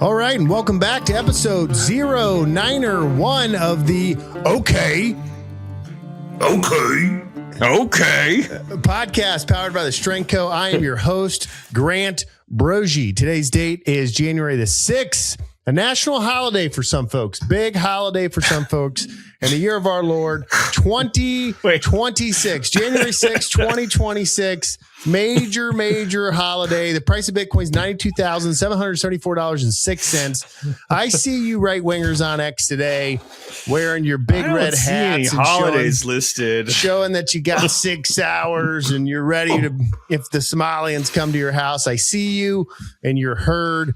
All right, and welcome back to episode 091 of the Okay podcast powered by the Strength Co. I am your host, Grant Broggi. Today's date is January the 6th, a national holiday for some folks, big holiday for some folks, and the year of our Lord, 2026, January 6th, 2026, major holiday. The price of Bitcoin is $92,774.06. I see you right-wingers on X today wearing your big red hats and holidays listed, showing that you got 6 hours and you're ready to, if the Somalians come to your house, I see you and you're heard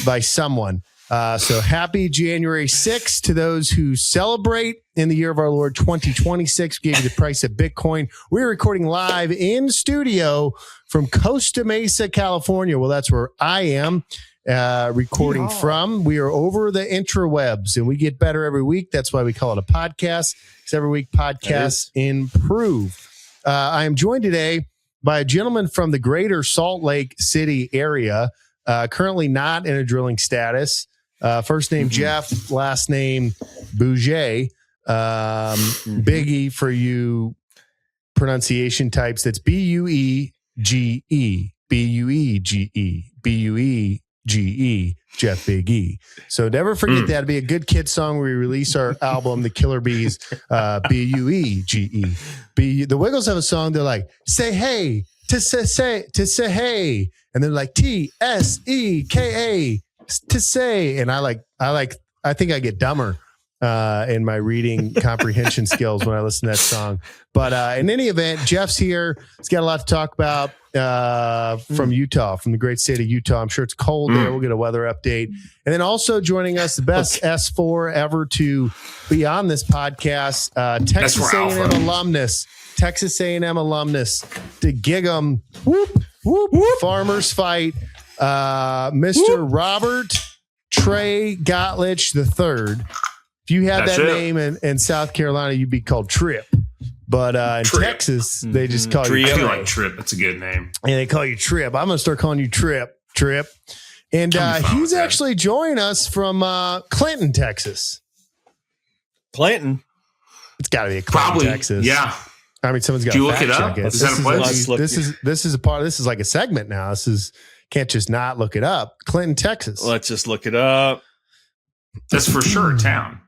by someone. So happy January 6th to those who celebrate in the year of our Lord 2026. We gave you the price of Bitcoin. We're recording live in studio from Costa Mesa, California. Well, that's where I am recording from. We are over the interwebs and we get better every week. That's why we call it a podcast, because every week podcasts improve. I am joined today by a gentleman from the greater Salt Lake City area, currently not in a drilling status. First name Jeff, last name Buege. Biggie for you pronunciation types. That's Buege, Buege, Jeff Big E. So never forget that. It'd be a good kid song where we release our album, The Killer Bees, Buege. The Wiggles have a song. They're like, say hey, to say hey. And they're like TSEKA. To say, and I think I get dumber in my reading comprehension skills when I listen to that song. But in any event, Jeff's here. He's got a lot to talk about from Utah, from the great state of Utah. I'm sure it's cold there. We'll get a weather update. And then also joining us, the best S4 ever to be on this podcast, Texas A&M alumnus, to gig 'em, Farmers Fight. Mr. Robert Trey Gottlich III. If you had that name in South Carolina, you'd be called Trip. But in Trip. Texas, they just call you Trip. I feel like Trip. That's a good name. And they call you Trip. I'm going to start calling you Trip. And he's actually joining us from Clinton, Texas. Clinton? It's got to be a Clinton, Texas. Yeah. I mean, someone's got to fact look it check up. it. Is that a place? This is a part. This is like a segment now. Can't just not look it up. Clinton, Texas. Let's just look it up. That's for sure a town.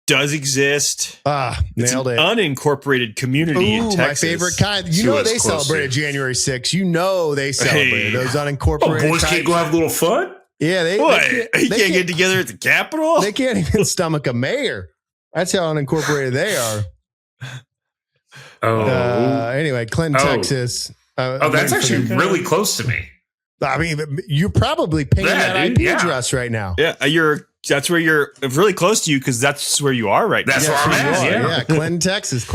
Does exist. Nailed it. Unincorporated community in Texas. My favorite kind. They celebrated January 6th. They celebrated those unincorporated. Boys can't go have a little fun? Yeah, they can't get together at the Capitol? They can't even stomach a mayor. That's how unincorporated they are. Anyway, Clinton, Texas. That's actually really close to me. I mean, you're probably pinging that IP address right now. Yeah, that's where you're really close to you because that's where you are right now. That's where I'm at. Yeah, Clinton, Texas.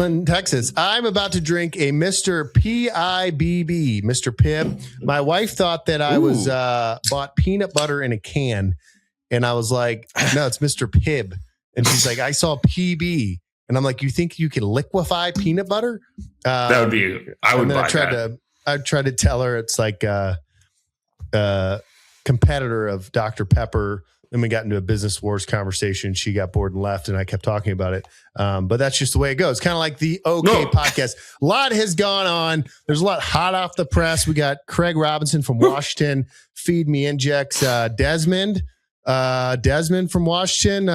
I'm about to drink a Mr. PIBB, Mr. Pibb. My wife thought that I was bought peanut butter in a can, and I was like, no, it's Mr. Pibb. And she's like, I saw PB. And I'm like, you think you can liquefy peanut butter? That would be, I would buy that. I tried to tell her it's like competitor of Dr. Pepper. Then we got into a business wars conversation. She got bored and left, and I kept talking about it. But that's just the way it goes. Kind of like the podcast. A lot has gone on. There's a lot hot off the press. We got Craig Robinson from Washington. Feed Me Injects. Desmond from Washington.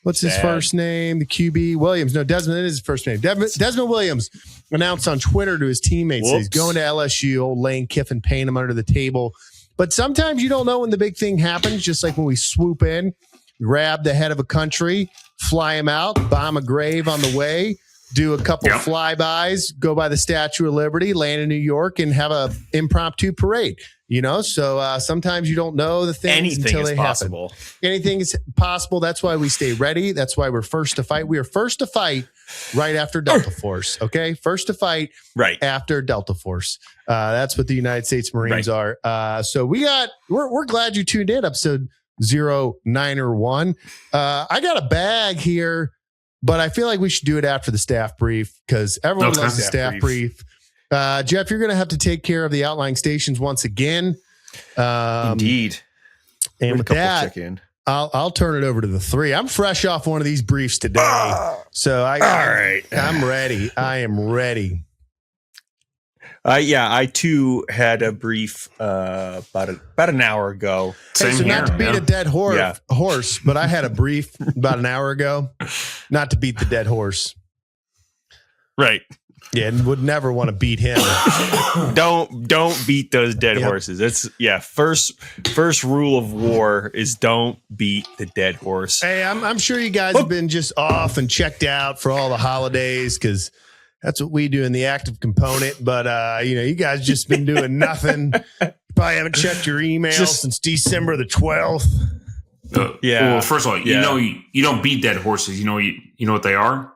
What's his first name? The QB Williams. No, Desmond is his first name. Desmond Williams announced on Twitter to his teammates that he's going to LSU. Old Lane Kiffin paying him under the table. But sometimes you don't know when the big thing happens. Just like when we swoop in, grab the head of a country, fly him out, bomb a grave on the way, do a couple flybys, go by the Statue of Liberty, land in New York, and have a impromptu parade. So sometimes you don't know the things until they happen. Anything is possible. That's why we stay ready. That's why we're first to fight. We are first to fight right after Delta Force. Okay, first to fight right after Delta Force. That's what the United States Marines are. So we're glad you tuned in. Episode 091. I got a bag here, but I feel like we should do it after the staff brief because everyone loves the staff brief. Jeff, you're going to have to take care of the Outlying Stations once again. Indeed. And with that, check-in. I'll turn it over to the 3. I'm fresh off one of these briefs today, so I'm ready. I am ready. I too had a brief about an hour ago. Hey, so not to beat a dead horse, but I had a brief about an hour ago, not to beat the dead horse. Right. Yeah, and would never want to beat him. Don't beat those dead horses. It's first rule of war is don't beat the dead horse. Hey, I'm sure you guys have been just off and checked out for all the holidays because that's what we do in the active component. But you guys just been doing nothing. Probably haven't checked your email since December the 12th. Well, first of all, you know you don't beat dead horses. You know what they are?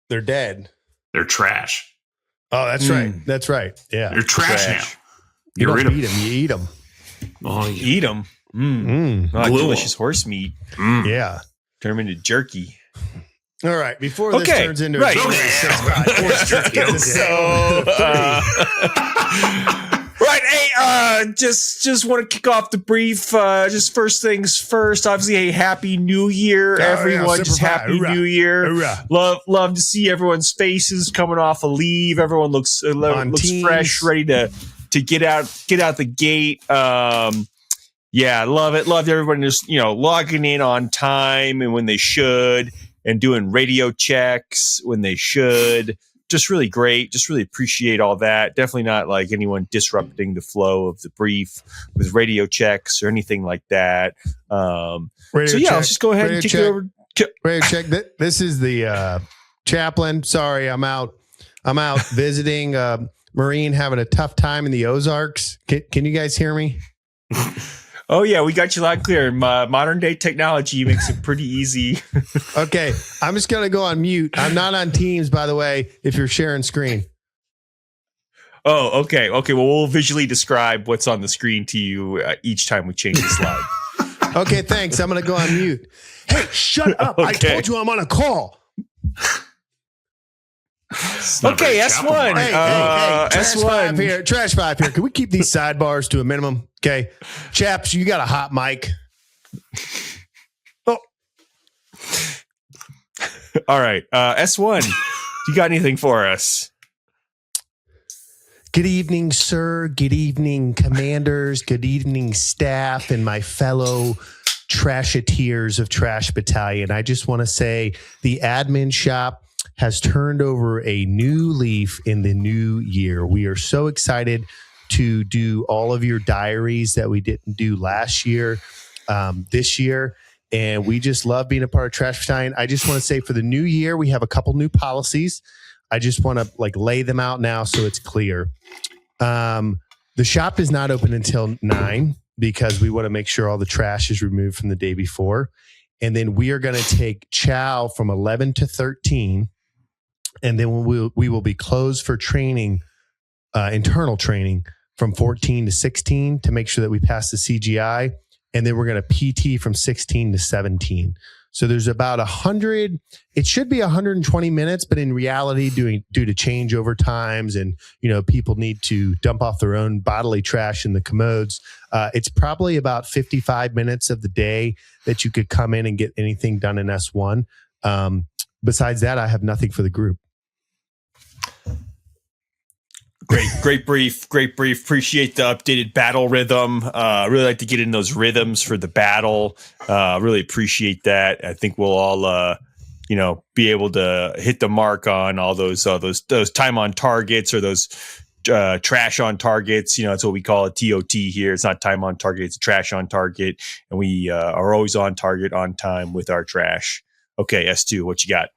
They're dead. They're trash. Oh, that's right. That's right. Yeah. They're trash now. You don't beat them. You eat them. Oh, you eat them. Delicious horse meat. Yeah. Turn them into jerky. All right. Before this turns into a horse jerky. Right. Hey, just want to kick off the brief. Just first things first. Obviously, a happy New Year, everyone. Just happy New Year. Love to see everyone's faces coming off a leave. Everyone looks fresh, ready to get out the gate. Love it. Love everyone just logging in on time and when they should, and doing radio checks when they should. Just really great. Just really appreciate all that. Definitely not like anyone disrupting the flow of the brief with radio checks or anything like that. Let's just go ahead and kick it over. Radio check. This is the chaplain. Sorry, I'm out visiting Marine, having a tough time in the Ozarks. Can you guys hear me? Oh, yeah, we got you loud and clear. Modern day technology makes it pretty easy. Okay, I'm just going to go on mute. I'm not on Teams, by the way, if you're sharing screen. Oh, okay. Well, we'll visually describe what's on the screen to you each time we change the slide. Okay, thanks. I'm going to go on mute. Hey, shut up. Okay. I told you I'm on a call. Okay, S1. Hey, S1 here. Trash 5 here. Can we keep these sidebars to a minimum? Okay. Chaps, you got a hot mic. Oh. All right. S1, you got anything for us? Good evening, sir. Good evening, commanders. Good evening, staff, and my fellow trasheteers of Trash Battalion. I just want to say the admin shop has turned over a new leaf in the new year. We are so excited to do all of your diaries that we didn't do last year, this year. And we just love being a part of Trash Battalion. I just want to say for the new year, we have a couple new policies. I just want to lay them out now so it's clear. The shop is not open until 9 because we want to make sure all the trash is removed from the day before. And then we are going to take chow from 11 to 13. And then we will be closed for training, internal training from 14 to 16 to make sure that we pass the CGI. And then we're going to PT from 16 to 17. So there's about 100, it should be 120 minutes, but in reality, due to changeover times and, people need to dump off their own bodily trash in the commodes, it's probably about 55 minutes of the day that you could come in and get anything done in S1. Besides that, I have nothing for the group. Great brief. Appreciate the updated battle rhythm. Really like to get in those rhythms for the battle. Really appreciate that. I think we'll all, be able to hit the mark on all those time on targets or those trash on targets. That's what we call a TOT here. It's not time on target. It's a trash on target. And we are always on target, on time with our trash. Okay, S2, what you got?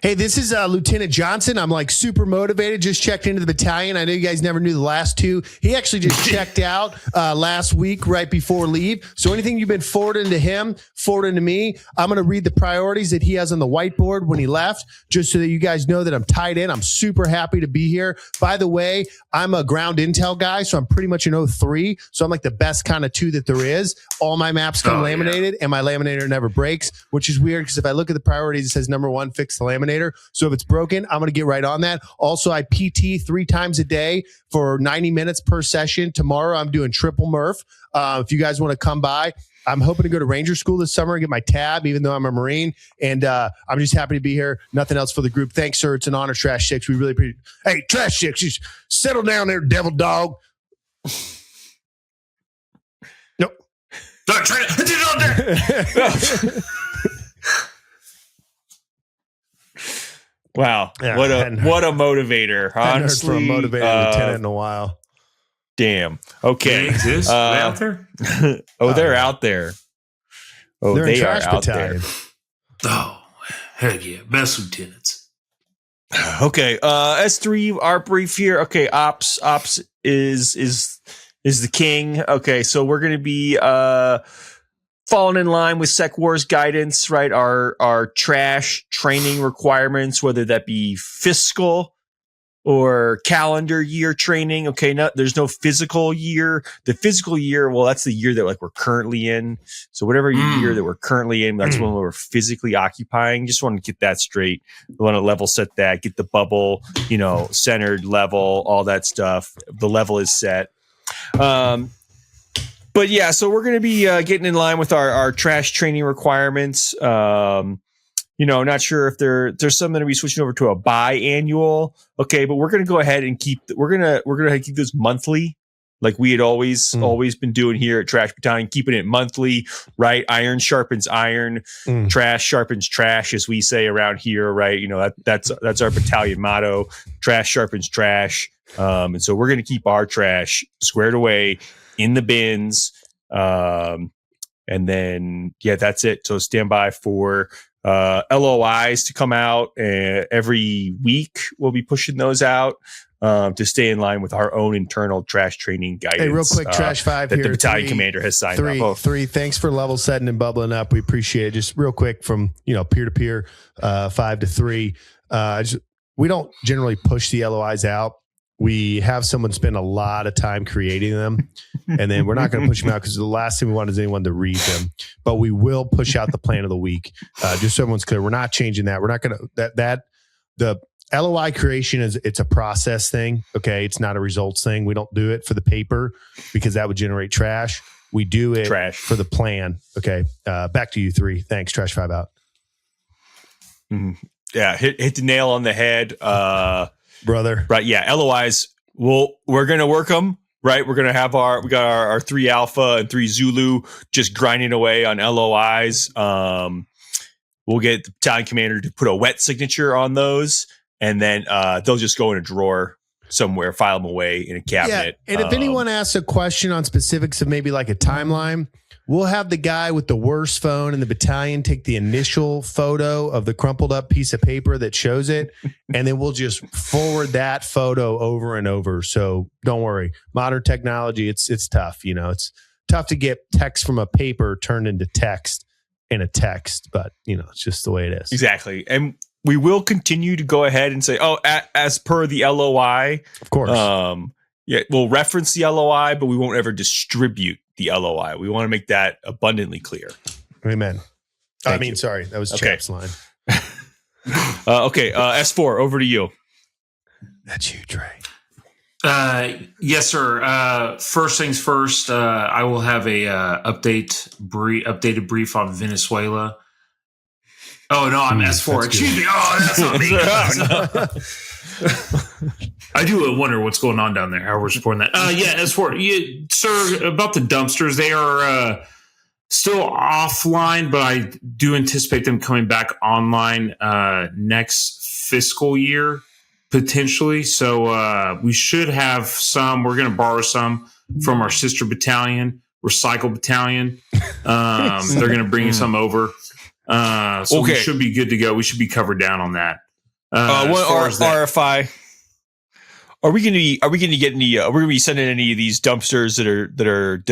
Hey, this is Lieutenant Johnson. I'm super motivated. Just checked into the battalion. I know you guys never knew the last two. He actually just checked out last week right before leave. So anything you've been forwarding to him, forwarding to me. I'm going to read the priorities that he has on the whiteboard when he left, just so that you guys know that I'm tied in. I'm super happy to be here. By the way, I'm a ground intel guy, so I'm pretty much an 03. So I'm the best kind of 2 that there is. All my maps come laminated, and my laminator never breaks, which is weird because if I look at the priorities, it says number 1, fix the laminator. So if it's broken, I'm going to get right on that. Also, I PT 3 times a day for 90 minutes per session. Tomorrow, I'm doing triple Murph. If you guys want to come by, I'm hoping to go to Ranger School this summer and get my tab, even though I'm a Marine. And I'm just happy to be here. Nothing else for the group. Thanks, sir. It's an honor, Trash Chicks. We really appreciate it. Hey, Trash Chicks, just settle down there, devil dog. Nope. Don't try to do it on there. Wow. Yeah, what a motivator. Honestly. For a motivated lieutenant in a while. Damn. Okay. They exist? Are they out there? They're out there. Oh, they're they in are trash out battalion. there. Oh, heck yeah. Best lieutenants. Okay. S3, our brief here. Okay. Ops is the king. Okay. So we're going to be, falling in line with Sec Wars guidance, right? Our trash training requirements, whether that be fiscal or calendar year training. Okay, no, there's no physical year. The physical year, well, that's the year that like we're currently in. So whatever year that we're currently in, that's when we're physically occupying. Just want to get that straight. We want to level set that, get the bubble, centered level, all that stuff. The level is set. But yeah, so we're going to be getting in line with our trash training requirements. Not sure if there's some that are be switching over to a biannual. Okay, but we're going to go ahead and keep keep those monthly, like we had always been doing here at Trash Battalion, keeping it monthly, right? Iron sharpens iron, trash sharpens trash, as we say around here, right? That's our battalion motto: trash sharpens trash. And so we're going to keep our trash squared away in the bins. And then, yeah, that's it. So stand by for LOIs to come out every week. We'll be pushing those out to stay in line with our own internal trash training guidance. Hey, real quick, Trash 5 that here. The battalion commander has signed up. Three. Thanks for level setting and bubbling up. We appreciate it. Just real quick from peer to peer, 5 to 3. We don't generally push the LOIs out. We have someone spend a lot of time creating them, and then we're not going to push them out because the last thing we want is anyone to read them. But we will push out the plan of the week, just so everyone's clear. We're not changing that. We're not going to the LOI creation it's a process thing. Okay, it's not a results thing. We don't do it for the paper because that would generate trash. We do it for the plan. Okay, back to you 3. Thanks, Trash 5 out. Yeah, hit the nail on the head. Brother. Right. Yeah. LOIs. We're going to work them, right? We're going to have we got our 3 Alpha and 3 Zulu just grinding away on LOIs. We'll get the battalion commander to put a wet signature on those, and then they'll just go in a drawer somewhere, file them away in a cabinet. Yeah. And if anyone asks a question on specifics of maybe like a timeline, we'll have the guy with the worst phone in the battalion take the initial photo of the crumpled up piece of paper that shows it, and then we'll just forward that photo over and over. So don't worry. Modern technology, it's tough. It's tough to get text from a paper turned into text in a text, but it's just the way it is. Exactly. And we will continue to go ahead and say, as per the LOI, of course. Yeah, we'll reference the LOI, but we won't ever distribute the LOI. We want to make that abundantly clear. Amen. Sorry, that was Champ's line. Okay, S4, over to you. That's you, Trey. Yes, sir. First things first, I will have a updated brief on Venezuela. Oh no, I'm S4. Excuse me. Oh, that's not me. I do wonder what's going on down there. How we're supporting that. Yeah, S4. Sir, about the dumpsters, they are still offline, but I do anticipate them coming back online next fiscal year, potentially. So we should have some. We're going to borrow some from our sister battalion, Recycle Battalion. They're going to bring some over. We should be good to go. We should be covered down on that. RFI. Are we going to get any? We're going to be sending any of these dumpsters that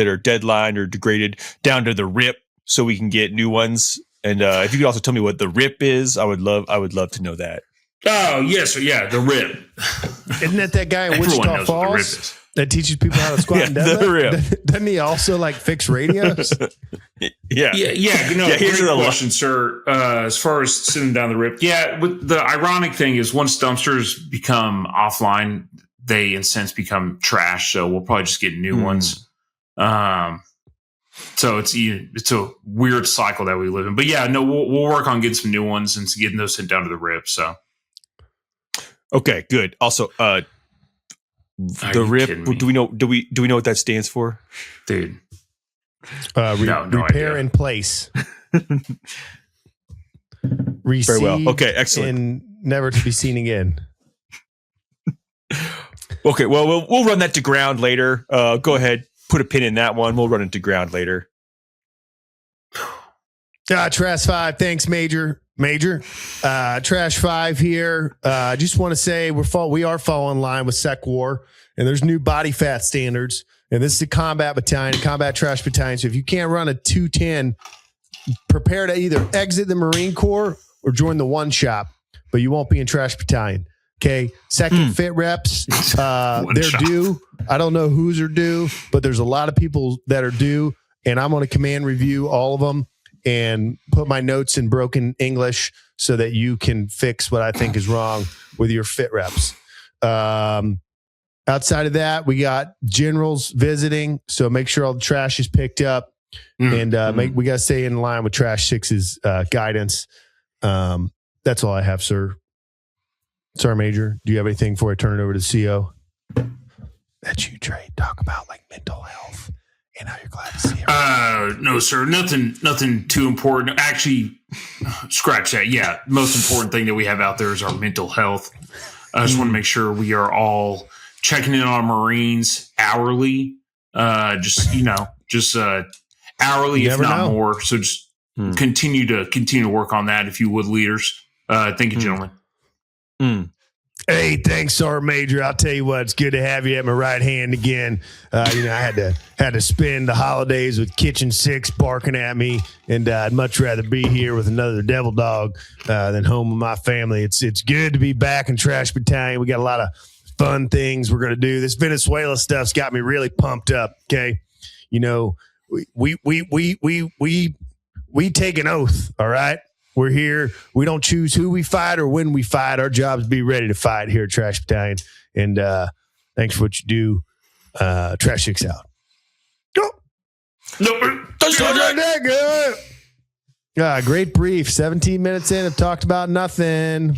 are deadlined or degraded down to the RIP so we can get new ones. And if you could also tell me what the RIP is, I would love to know that. Oh yes, yeah, the RIP. Isn't that guy in Wichita Falls that teaches people how to squat and deadlift? Doesn't he also fix radios? Yeah. Here's a question, sir. As far as sitting down the RIP, the ironic thing is once dumpsters become offline, they in a sense become trash. So we'll probably just get new ones. So it's a weird cycle that we live in. But yeah, no, we'll work on getting some new ones and getting those sent down to the RIP. So okay, good. Also, the RIP. Do we know what that stands for, dude? Repair in place. Receive. Very well. Okay, excellent. And never to be seen again. Okay, well, we'll run that to ground later. Go ahead, put a pin in that one. We'll run it to ground later. Trash 5, thanks, Major. Trash 5 here. I just want to say we are falling in line with Sec War, and there's new body fat standards. And this is a combat battalion, combat trash battalion. So if you can't run a 210, prepare to either exit the Marine Corps or join the one shop, but you won't be in trash battalion. Okay. Second fit reps, they're due. I don't know whose are due, but there's a lot of people that are due, and I'm going to command review all of them and put my notes in broken English so that you can fix what I think is wrong with your fit reps. Outside of that, we got generals visiting, so make sure all the trash is picked up, and we got to stay in line with Trash 6's guidance. That's all I have, sir. Sorry, Major. Do you have anything before I turn it over to the CO? That you, Trey, talk about like mental health and how you're glad to see her. No, sir. Nothing too important. Actually, scratch that. Yeah, most important thing that we have out there is our mental health. I just want to make sure we are all checking in on Marines hourly. Just hourly, if not more. So just continue to work on that, if you would, leaders. Thank you, gentlemen. Hey, thanks, Sergeant Major. I'll tell you what, it's good to have you at my right hand again. I had to spend the holidays with Kitchen 6 barking at me, and I'd much rather be here with another devil dog than home with my family. It's good to be back in Trash Battalion. We got a lot of fun things we're going to do. This Venezuela stuff's got me really pumped up. Okay, we take an oath. All right. We're here. We don't choose who we fight or when we fight. Our job is to be ready to fight here at Trash Battalion. And thanks for what you do. Trash 6 out. Go. Great brief. 17 minutes in. I've talked about nothing.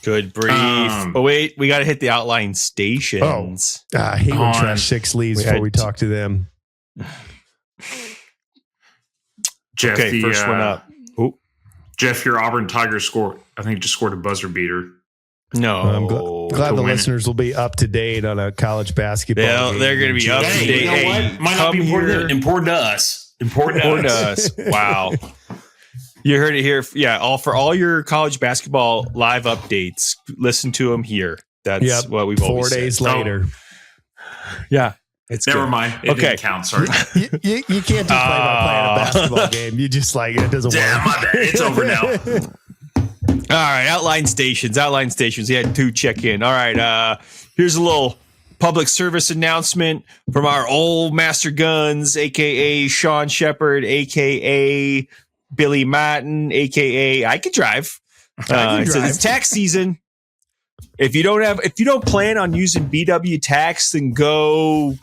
Good brief. But wait, we got to hit the outlying stations. I hate when Trash 6 leaves before we talk to them. Jeff, okay, first one up. Jeff, your Auburn Tigers just scored a buzzer beater. No. I'm glad the listeners will be up to date on a college basketball game. They're going to be up to date. You know what? Might not be important to us. Important to us. Wow. You heard it here. Yeah, for all your college basketball live updates, listen to them here. That's what we've always said. 4 days later. Yeah. It's Never good. mind. It didn't count. Sorry. You can't just play by playing a basketball game. You just it doesn't work. My bad. It's over now. All right. Outlying Stations. We had 2 check in. All right. Here's a little public service announcement from our old master guns, a.k.a. Sean Shepard, a.k.a. Billy Martin, a.k.a. I Could Drive. It says it's tax season. If you don't plan on using BW tax, then go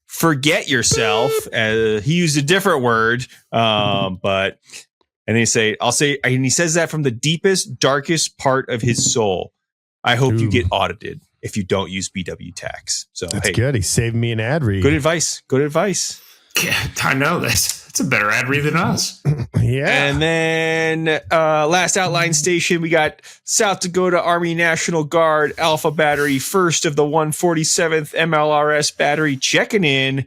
forget yourself. He used a different word, and he says that from the deepest, darkest part of his soul. I hope you get audited if you don't use BW tax. So that's good. He saved me an ad read. Good advice. Yeah, I know that's a better ad read than us. Yeah. And then last outline station, we got South Dakota Army National Guard Alpha Battery, 1st of the 147th MLRS Battery, checking in.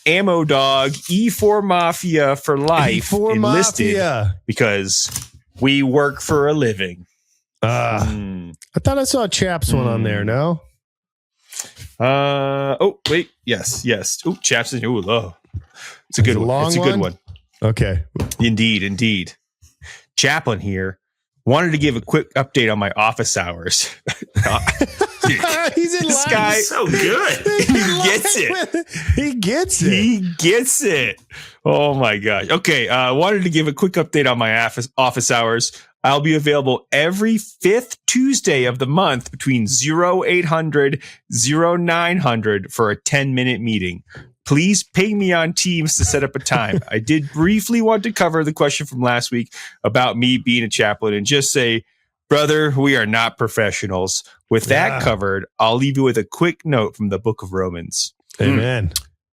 Ammo Dog, E4 Mafia for life, E4 enlisted Mafia. because we work for a living. I thought I saw a Chaps one on there. No. Wait. Yes. Oh, Chaps. Oh, it's a good one. It's a good one. Okay. Indeed. Chaplain here wanted to give a quick update on my office hours. He's in this line. guy's so good. He gets it. Oh my gosh. Okay. Wanted to give a quick update on my office hours. I'll be available every 5th Tuesday of the month between 0800 0900 for a 10-minute meeting. Please ping me on Teams to set up a time. I did briefly want to cover the question from last week about me being a chaplain and just say, brother, we are not professionals. With that covered, I'll leave you with a quick note from the book of Romans. Amen.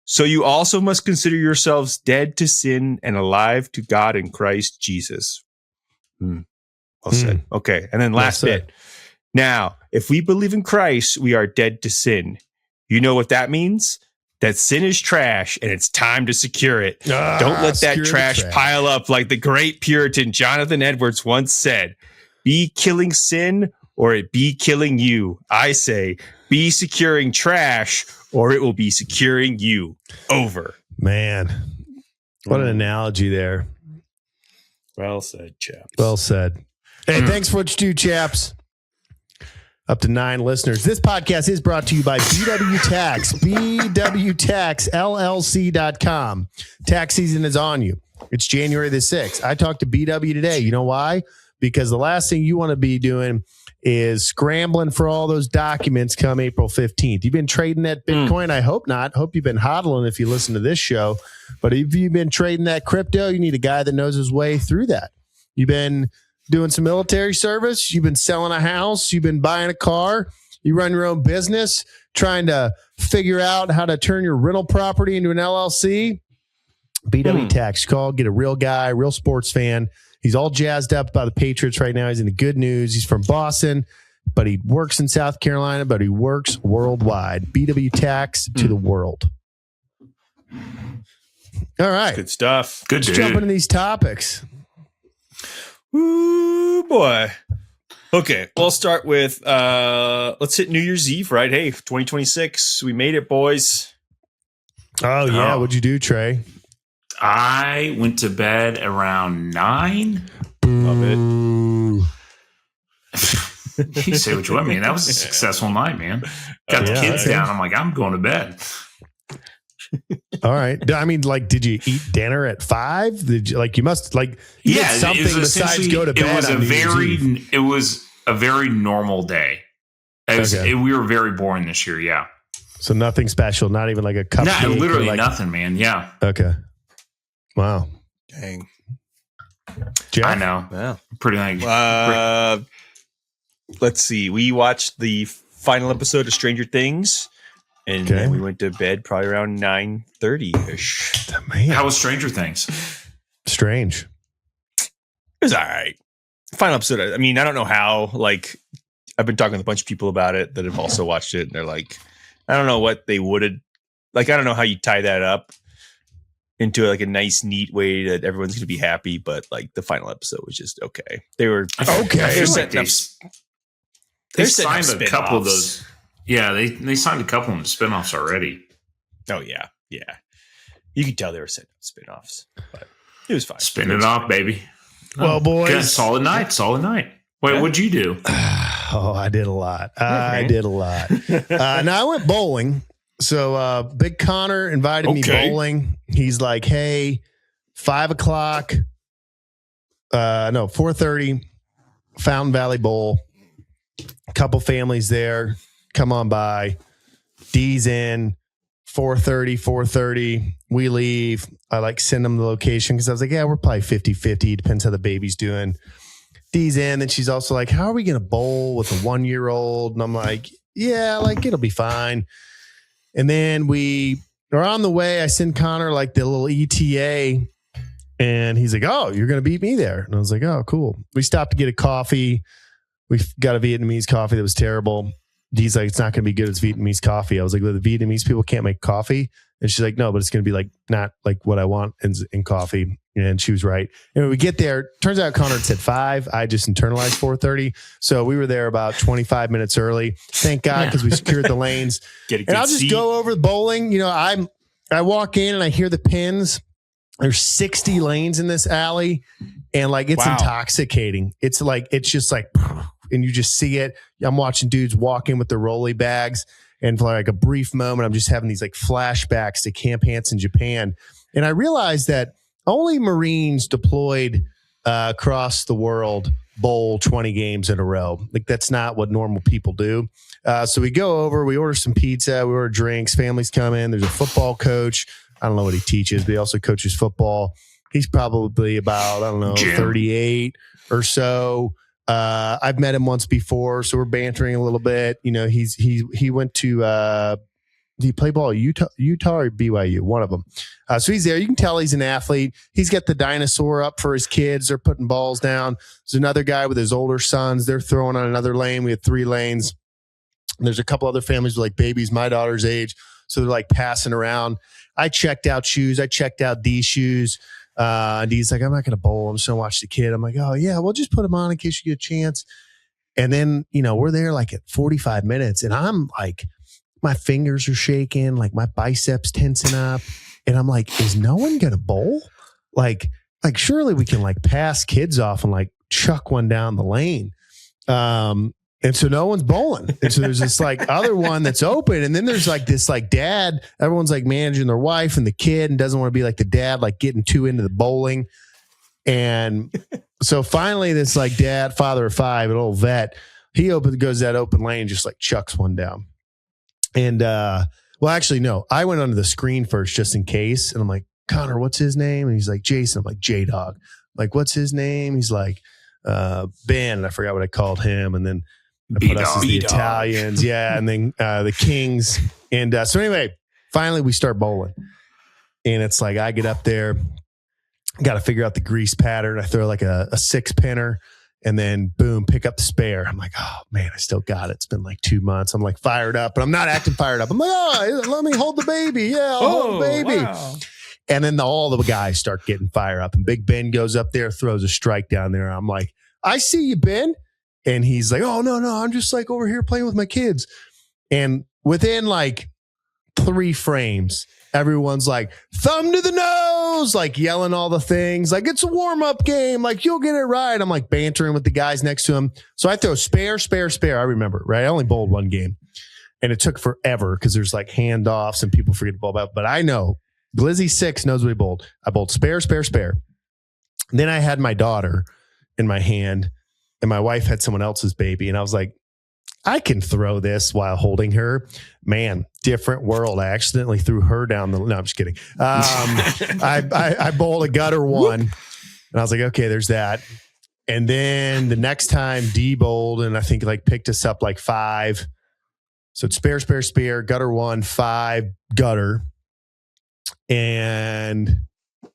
So you also must consider yourselves dead to sin and alive to God in Christ Jesus. Well said. Okay. And then last bit. Now, if we believe in Christ, we are dead to sin. You know what that means? That sin is trash and it's time to secure it. Don't let that trash pile up like the great Puritan Jonathan Edwards once said. Be killing sin or it be killing you. I say, be securing trash or it will be securing you. Over. Man, what an analogy there. Well said, chaps. Well said. Hey, thanks for what you do, chaps. Up to 9 listeners. This podcast is brought to you by BW Tax, bwtaxllc.com. Tax season is on you. It's January the 6th. I talked to BW today. You know why? Because the last thing you want to be doing is scrambling for all those documents come April 15th. You've been trading that Bitcoin? I hope not. Hope you've been hodling if you listen to this show. But if you've been trading that crypto, you need a guy that knows his way through that. You've been doing some military service. You've been selling a house. You've been buying a car. You run your own business, trying to figure out how to turn your rental property into an LLC. BW Tax. Call, get a real guy, real sports fan. He's all jazzed up about the Patriots right now. He's in the good news. He's from Boston, but he works in South Carolina, but he works worldwide. BW Tax to the world. All right. Good stuff. Good Let's jump into these topics. Ooh, boy. Okay, we'll start with let's hit New Year's Eve, right? Hey, 2026. We made it, boys. Oh, yeah. What'd you do, Trey? I went to bed around 9. Love it. You say what you want. I mean, that was a successful night, man. Got the kids down. I'm like, I'm going to bed. All right. I mean, like, did you eat dinner at 5? Did you, like, you must, like, you did something besides go to bed. It was a very normal day. We were very boring this year. Yeah. So nothing special, not even like a cup. No, literally nothing, man. Yeah. Okay. Wow. Dang. Jeff? I know. Yeah. Pretty like. Let's see. We watched the final episode of Stranger Things, and then we went to bed probably around 9:30ish. Man. How was Stranger Things? Strange. It was all right. Final episode. I mean, I don't know how. Like, I've been talking to a bunch of people about it that have also watched it, and they're like, I don't know what they would have. Like, I don't know how you tie that up into like a nice, neat way that everyone's going to be happy. But like the final episode was just okay. They were okay. They're setting up. They signed a couple of those. Yeah, they signed a couple of spinoffs already. Oh yeah, yeah. You could tell they were setting up spinoffs, but it was fine. Spin it off, baby. Well, boys, good. Solid night. Wait, what'd you do? Oh, I did a lot. I Now I went bowling. So Big Connor invited me bowling. He's like, hey, 4:30, Fountain Valley Bowl. A couple families there. Come on by. D's in. 4:30. We leave. I like send them the location because I was like, yeah, we're probably 50-50. Depends how the baby's doing. D's in. And she's also like, how are we going to bowl with a 1-year-old? And I'm like, yeah, like it'll be fine. And then we are on the way. I send Connor like the little ETA. And he's like, oh, you're going to beat me there. And I was like, oh, cool. We stopped to get a coffee. We got a Vietnamese coffee that was terrible. He's like, it's not going to be good as Vietnamese coffee. I was like, well, the Vietnamese people can't make coffee. And she's like, no, but it's going to be like not like what I want in coffee. And she was right. And when we get there, turns out Connor had said 5. I just internalized 4:30. So we were there about 25 minutes early. Thank God, because we secured the lanes. And I'll just go over the bowling. You know, I walk in and I hear the pins. There's 60 lanes in this alley. And like, it's intoxicating. It's like, it's just like, and you just see it. I'm watching dudes walk in with their rolly bags. And for like a brief moment, I'm just having these like flashbacks to Camp Hansen, Japan. And I realized that only Marines deployed across the world bowl 20 games in a row. Like that's not what normal people do. So we go over, we order some pizza, we order drinks, families come in. There's a football coach. I don't know what he teaches, but he also coaches football. He's probably about, 38 or so. I've met him once before, so we're bantering a little bit. He went to did he play ball at Utah or BYU? One of them. So he's there. You can tell he's an athlete. He's got the dinosaur up for his kids. They're putting balls down. There's another guy with his older sons. They're throwing on another lane. We had 3 lanes. And there's a couple other families with like babies my daughter's age. So they're like passing around. I checked out shoes. I checked out D's shoes. D's like, I'm not going to bowl. I'm just going to watch the kid. I'm like, oh, yeah, well, just put him on in case you get a chance. And then, we're there like at 45 minutes. And I'm like, my fingers are shaking, like my biceps tensing up. And I'm like, is no one going to bowl? Like surely we can like pass kids off and like chuck one down the lane. And so no one's bowling. And so there's this like other one that's open. And then there's like this like dad, everyone's like managing their wife and the kid and doesn't want to be like the dad, like getting too into the bowling. And so finally this like dad, father of 5, an old vet, he goes that open lane, just like chucks one down. And, well, actually, no, I went onto the screen first just in case. And I'm like, Connor, what's his name? And he's like, Jason. I'm like, J-Dog. Like, what's his name? He's like, Ben. And I forgot what I called him. And then I put us as the Italians. Yeah. And then the Kings. And so anyway, finally we start bowling. And it's like, I get up there, got to figure out the grease pattern. I throw like a 6-pinner. And then boom, pick up the spare. I'm like, oh man, I still got it. It's been like 2 months. I'm like fired up, but I'm not acting fired up. I'm like, oh, let me hold the baby. Yeah, I'll hold the baby. Wow. And then all the guys start getting fired up. And Big Ben goes up there, throws a strike down there. I'm like, I see you, Ben. And he's like, oh, no, I'm just like over here playing with my kids. And within like 3 frames, everyone's like, thumb to the nose, like yelling all the things. Like, it's a warm-up game. Like, you'll get it right. I'm like bantering with the guys next to him. So I throw spare. I remember, right? I only bowled 1 game. And it took forever because there's like handoffs and people forget to bowl out. But I know Glizzy 6 knows what he bowled. I bowled spare. Then I had my daughter in my hand and my wife had someone else's baby. And I was like, I can throw this while holding her. Man, different world. I accidentally threw her down the... No, I'm just kidding. I bowled a gutter 1. And I was like, okay, there's that. And then the next time D bowled and I think like picked us up like 5. So it's spare, gutter 1, 5, gutter. And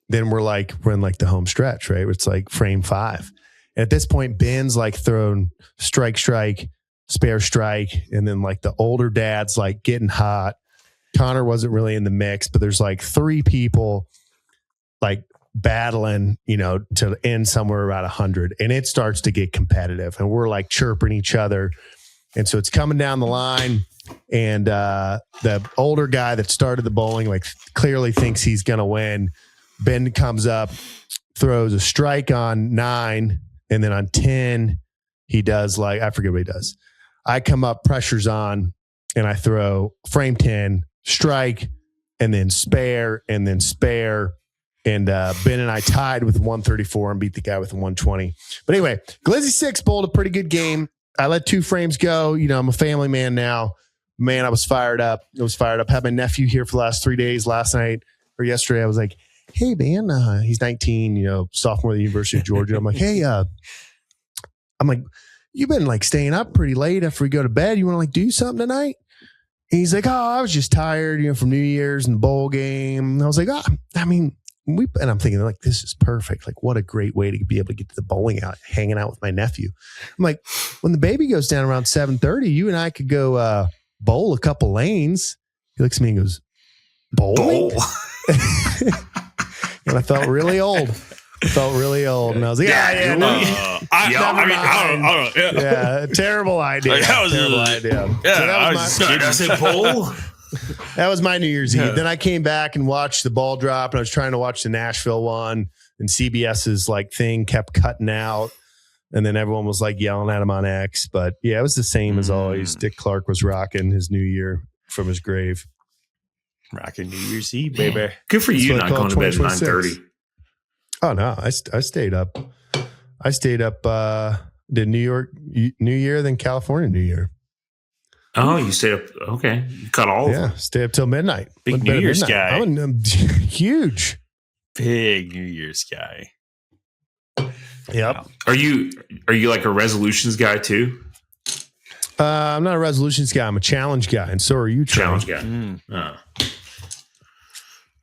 then we're in like the home stretch, right? It's like frame 5. And at this point, Ben's like thrown strike, spare strike. And then like the older dad's like getting hot. Connor wasn't really in the mix, but there's like 3 people like battling, to end somewhere around 100. And it starts to get competitive and we're like chirping each other. And so it's coming down the line and the older guy that started the bowling, like clearly thinks he's going to win. Ben comes up, throws a strike on 9. And then on 10, he does like, I forget what he does. I come up, pressure's on, and I throw frame 10, strike, and then spare. And Ben and I tied with 134 and beat the guy with a 120. But anyway, Glizzy 6 bowled a pretty good game. I let 2 frames go. I'm a family man now. Man, I was fired up. Had my nephew here for the last 3 days. Last night or yesterday, I was like, hey, man, he's 19, sophomore at the University of Georgia. I'm like, hey, you've been like staying up pretty late after we go to bed. You want to like do something tonight? And he's like, oh, I was just tired, from New Year's and the bowl game. And I was like, and I'm thinking like, this is perfect. Like, what a great way to be able to get to the bowling out, hanging out with my nephew. I'm like, when the baby goes down around 7:30, you and I could go bowl a couple lanes. He looks at me and goes, bowling? And I felt really old. And I was like, I don't know. Yeah, terrible idea. Terrible idea. Yeah, That was my New Year's Eve. Then I came back and watched the ball drop, and I was trying to watch the Nashville one, and CBS's like thing kept cutting out, and then everyone was like yelling at him on X. But yeah, it was the same as always. Dick Clark was rocking his New Year from his grave. Rocking New Year's Eve, baby. Good for you not going to bed at 9:30. Oh no, I stayed up. I did New York New Year, then California New Year. Oh, you stayed up. Okay. You cut all of them. Stay up till midnight. Big New Year's guy. I'm huge. Big New Year's guy. Yep. Wow. Are you like a resolutions guy too? I'm not a resolutions guy. I'm a challenge guy, and so are you. Trey. Challenge guy.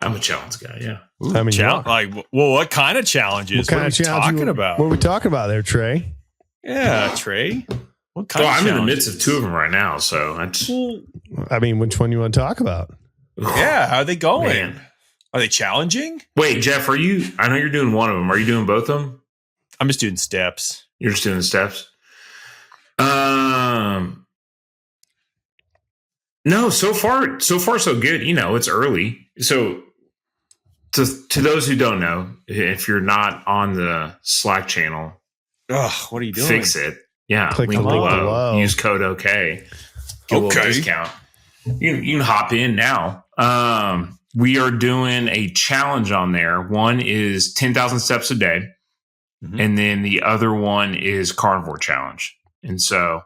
I'm a challenge guy. Yeah. Ooh, I mean, what kind of challenges? What kind of challenge talking about? What are we talking about there, Trey? Yeah, Trey. What kind Well, of I'm in the challenges? midst of two of them right now, so that's. I mean, which one you want to talk about? Yeah, how are they going? Man. Are they challenging? Wait, Jeff, are you? I know you're doing one of them. Are you doing both of them? I'm just doing steps. You're just doing the steps. No, so far so good. You know, it's early. So to those who don't know, if you're not on the Slack channel, What are you doing? fix it. Yeah, Click link the link below. below. Use code OK. Get a little discount. You can hop in now. We are doing a challenge on there. One is 10,000 steps a day. Mhm. And then the other one is carnivore challenge. And so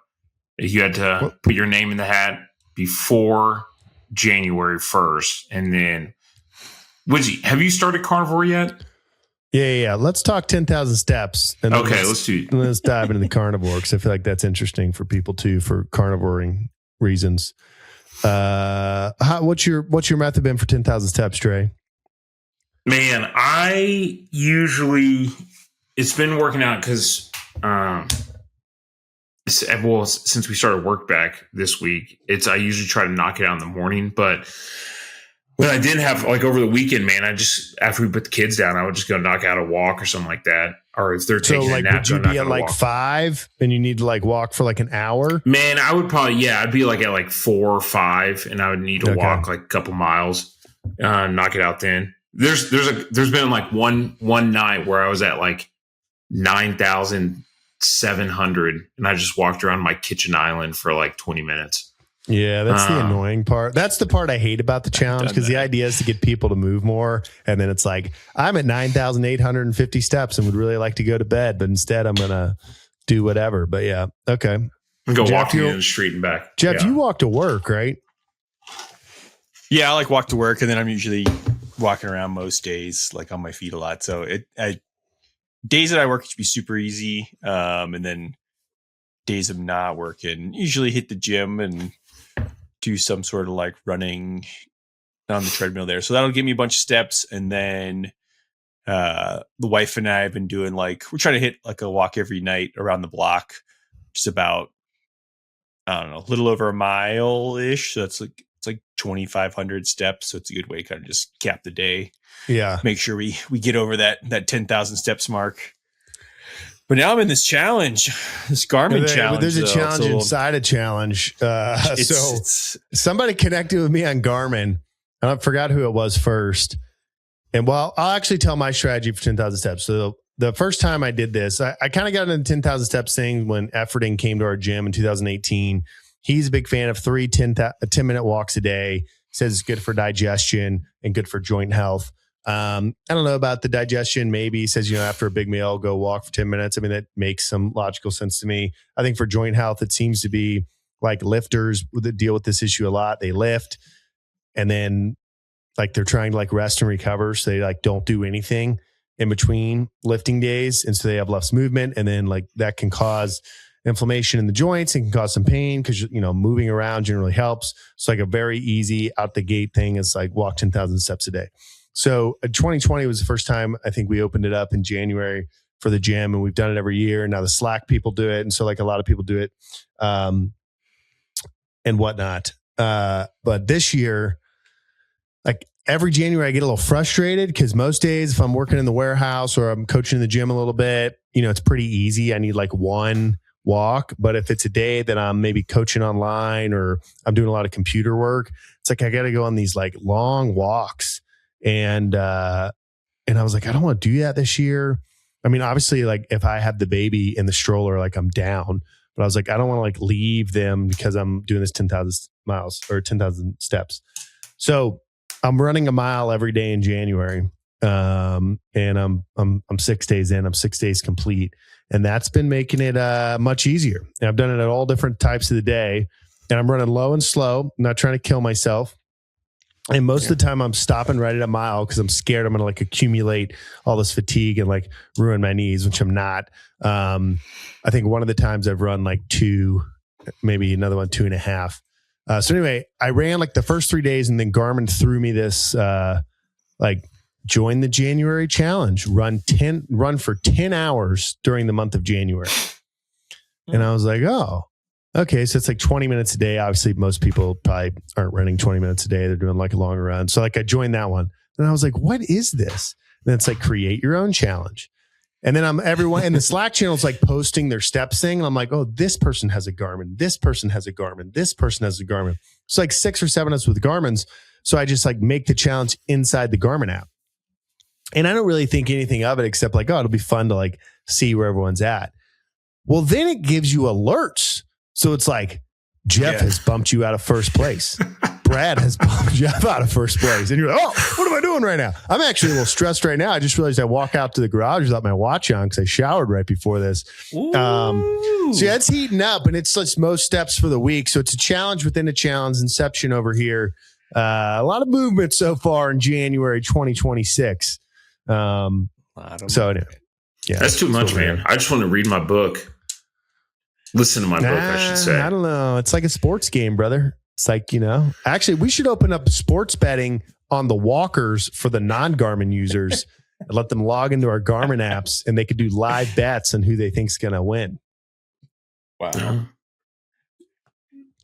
you had to put your name in the hat before January 1st. And then, have you started carnivore yet? Yeah. Let's talk 10,000 steps. And then let's dive into the carnivore, because I feel like that's interesting for people too, for carnivoring reasons. What's your method been for 10,000 steps, Trey? Man, it's been working out because, since we started work back this week, I usually try to knock it out in the morning. But when I didn't have, like, over the weekend, man, after we put the kids down, I would just go knock out a walk or something like that. Or if they're taking a nap, would you be at like 5 and you need to like walk for like an hour? Man, I would probably, I'd be like at like 4 or 5, and I would need to walk like a couple miles, knock it out. Then there's been like one night where I was at like 9,700, and I just walked around my kitchen island for like 20 minutes. Yeah, that's the annoying part. That's the part I hate about the challenge, because the idea is to get people to move more. And then it's like, I'm at 9,850 steps and would really like to go to bed, but instead I'm going to do whatever. But yeah. Okay. And go walking in the street and back. Jeff, you walk to work, right? Yeah, I like walk to work, and then I'm usually walking around most days, like on my feet a lot. So days that I work, it should be super easy. And then days of not working, usually hit the gym and do some sort of like running on the treadmill there. So that'll give me a bunch of steps. And then the wife and I have been doing we're trying to hit like a walk every night around the block, just about, I don't know, a little over a mile-ish. So it's like 2,500 steps. So it's a good way to kind of just cap the day. Yeah. Make sure we get over that 10,000 steps mark. But now I'm in this challenge, this Garmin challenge. There's a challenge inside a challenge. So somebody connected with me on Garmin. I forgot who it was first. And I'll actually tell my strategy for 10,000 steps. So the first time I did this, I kind of got into the 10,000 steps thing when Effording came to our gym in 2018. He's a big fan of 3 10-minute walks a day. Says it's good for digestion and good for joint health. I don't know about the digestion. Maybe he says, after a big meal, go walk for 10 minutes. I mean, that makes some logical sense to me. I think for joint health, it seems to be like lifters that deal with this issue a lot. They lift and then like they're trying to like rest and recover. So they like don't do anything in between lifting days. And so they have less movement. And then like that can cause inflammation in the joints and can cause some pain because, moving around generally helps. It's like a very easy out the gate thing. It's like walk 10,000 steps a day. So 2020 was the first time I think we opened it up in January for the gym, and we've done it every year. And now the Slack people do it. And so like a lot of people do it and whatnot. But this year, like every January I get a little frustrated because most days if I'm working in the warehouse or I'm coaching in the gym a little bit, it's pretty easy. I need like one walk. But if it's a day that I'm maybe coaching online or I'm doing a lot of computer work, it's like I got to go on these like long walks. And I was like, I don't want to do that this year. I mean, obviously, like if I have the baby in the stroller, like I'm down. But I was like, I don't want to like leave them because I'm doing this 10,000 miles or 10,000 steps. So I'm running a mile every day in January. And I'm 6 days in. I'm 6 days complete, and that's been making it much easier. And I've done it at all different types of the day, and I'm running low and slow. I'm not trying to kill myself. And most of the time I'm stopping right at a mile because I'm scared I'm going to like accumulate all this fatigue and like ruin my knees, which I'm not. I think one of the times I've run like 2, maybe another one 2.5. So anyway, I ran like the first 3 days, and then Garmin threw me this like join the January challenge, run for 10 hours during the month of January. And I was like, oh, okay. So it's like 20 minutes a day. Obviously, most people probably aren't running 20 minutes a day. They're doing like a long run. So like I joined that one, and I was like, what is this? And it's like create your own challenge. And then everyone in the Slack channel is like posting their steps thing. And I'm like, oh, this person has a Garmin. This person has a Garmin. This person has a Garmin. It's like 6 or 7 of us with Garmins. So I just like make the challenge inside the Garmin app. And I don't really think anything of it except like, oh, it'll be fun to like see where everyone's at. Well, then it gives you alerts. So it's like, Jeff has bumped you out of first place. Brad has bumped Jeff out of first place. And you're like, oh, what am I doing right now? I'm actually a little stressed right now. I just realized I walk out to the garage without my watch on because I showered right before this. So yeah, it's heating up, and it's just most steps for the week. So it's a challenge within a challenge, inception over here. A lot of movement so far in January 2026. So anyway, yeah, that's too much, man. I just want to read my book. Listen to my book, I should say. I don't know. It's like a sports game, brother. It's like, actually, we should open up sports betting on the walkers for the non-Garmin users and let them log into our Garmin apps, and they could do live bets on who they think's going to win. Wow.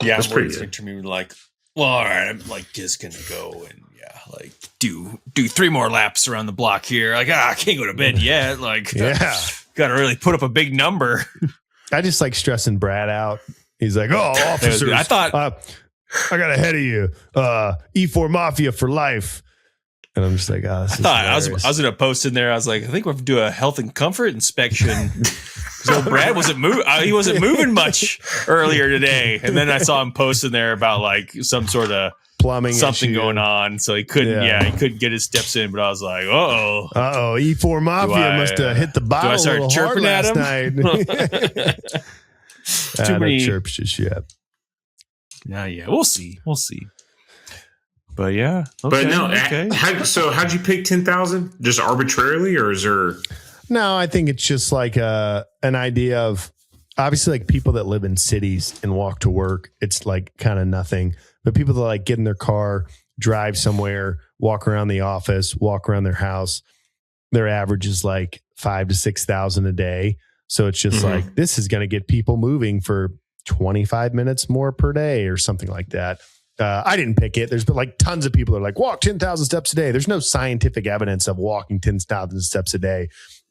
Yeah, that's pretty good. To me like, well, all right, I'm like just going to go and like do 3 more laps around the block here. Like, I can't go to bed yet. Like, got to really put up a big number. I just like stressing Brad out. He's like, oh, officers, I thought I got ahead of you. E4 Mafia for life. And I'm just like, I was going to post in there. I was like, I think we're going to do a health and comfort inspection. So Brad wasn't moving. He wasn't moving much earlier today. And then I saw him post in there about like some sort of plumbing something issue going on. So he couldn't, he couldn't get his steps in. But I was like, E4 Mafia must have hit the bottle. Do I start chirping at him? Too many chirps just yet. Yeah, we'll see. But yeah, but no. How'd you pick 10,000? Just arbitrarily, or is there? No, I think it's just like an idea of obviously like people that live in cities and walk to work. It's like kind of nothing, but people that like get in their car, drive somewhere, walk around the office, walk around their house. Their average is like 5,000 to 6,000 a day. So it's just like, this is going to get people moving for 25 minutes more per day or something like that. I didn't pick it. There's been like tons of people that are like, walk 10,000 steps a day. There's no scientific evidence of walking 10,000 steps a day.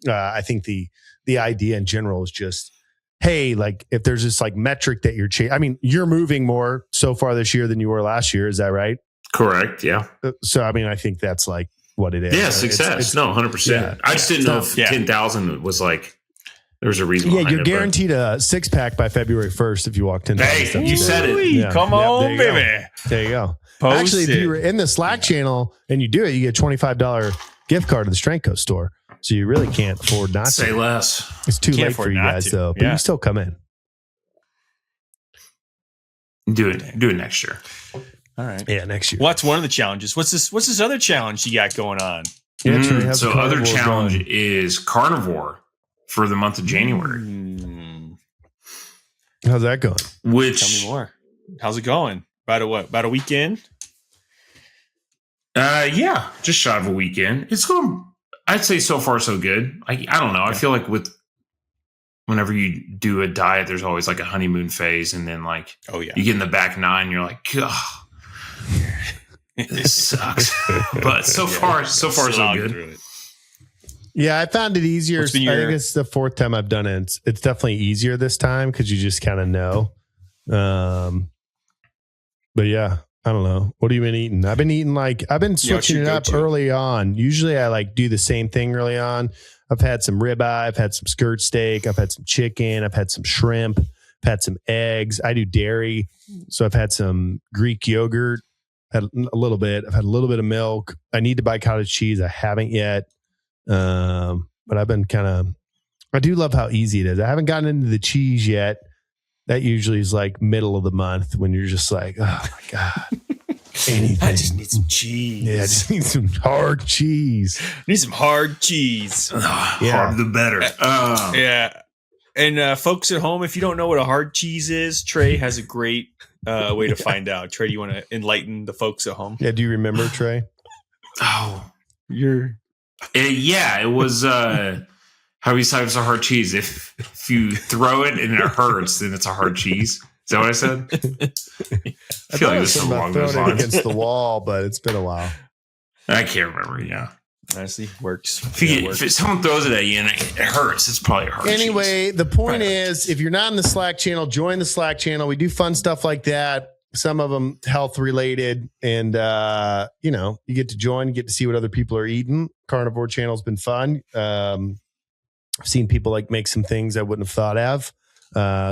I think the idea in general is just, hey, like if there's this like metric that you're moving more so far this year than you were last year. Is that right? Correct. Yeah. So, I mean, I think that's like what it is. Yeah. Success. No, 100%. Yeah, I just didn't know if 10,000 was like, there was a reason. Yeah, you're guaranteed a 6-pack by February 1st if you walk 10,000 steps. Hey, you said it. Yeah. Come on, baby. There you go. Actually, if you were in the Slack channel and you do it, you get a $25 gift card to the Strength Co store. So you really can't afford not to. Say less. It's too late for you guys, though. But you can still come in. Do it next year. All right. Yeah, next year. What's one of the challenges? What's this other challenge you got going on? So other challenge is carnivore for the month of January. How's that going? Tell me more. How's it going? About a weekend? Yeah, just shy of a weekend. It's going, I'd say so far so good. I don't know. I feel like whenever you do a diet, there's always like a honeymoon phase, and then like, you get in the back 9, you're like, oh, this sucks. But so far so good. Yeah, I found it easier. I think it's the 4th time I've done it. It's definitely easier this time because you just kind of know. But yeah, I don't know. What have you been eating? I've been switching it up early on. Usually I like do the same thing early on. I've had some ribeye. I've had some skirt steak. I've had some chicken. I've had some shrimp. I've had some eggs. I do dairy. So I've had some Greek yogurt. Had a little bit. I've had a little bit of milk. I need to buy cottage cheese. I haven't yet. But I've been I do love how easy it is. I haven't gotten into the cheese yet. That usually is like middle of the month when you're just like, oh my God. Anything. I just need some cheese. Yeah, I just need some hard cheese. Need some hard cheese. Hard the better. Yeah. And folks at home, if you don't know what a hard cheese is, Trey has a great way to find out. Trey, do you want to enlighten the folks at home? Yeah, do you remember, Trey? It was how many times a hard cheese? If you throw it and it hurts, then it's a hard cheese. Is that what I said? I feel like this is along those lines. Against the wall, but it's been a while. I can't remember. Yeah. Honestly, works. If someone throws it at you and it hurts, it's probably a hard Anyway, cheese. the point is, if you're not in the Slack channel, join the Slack channel. We do fun stuff like that. Some of them health related, and you get to join, you get to see what other people are eating. Carnivore channel's been fun. I've seen people like make some things I wouldn't have thought of.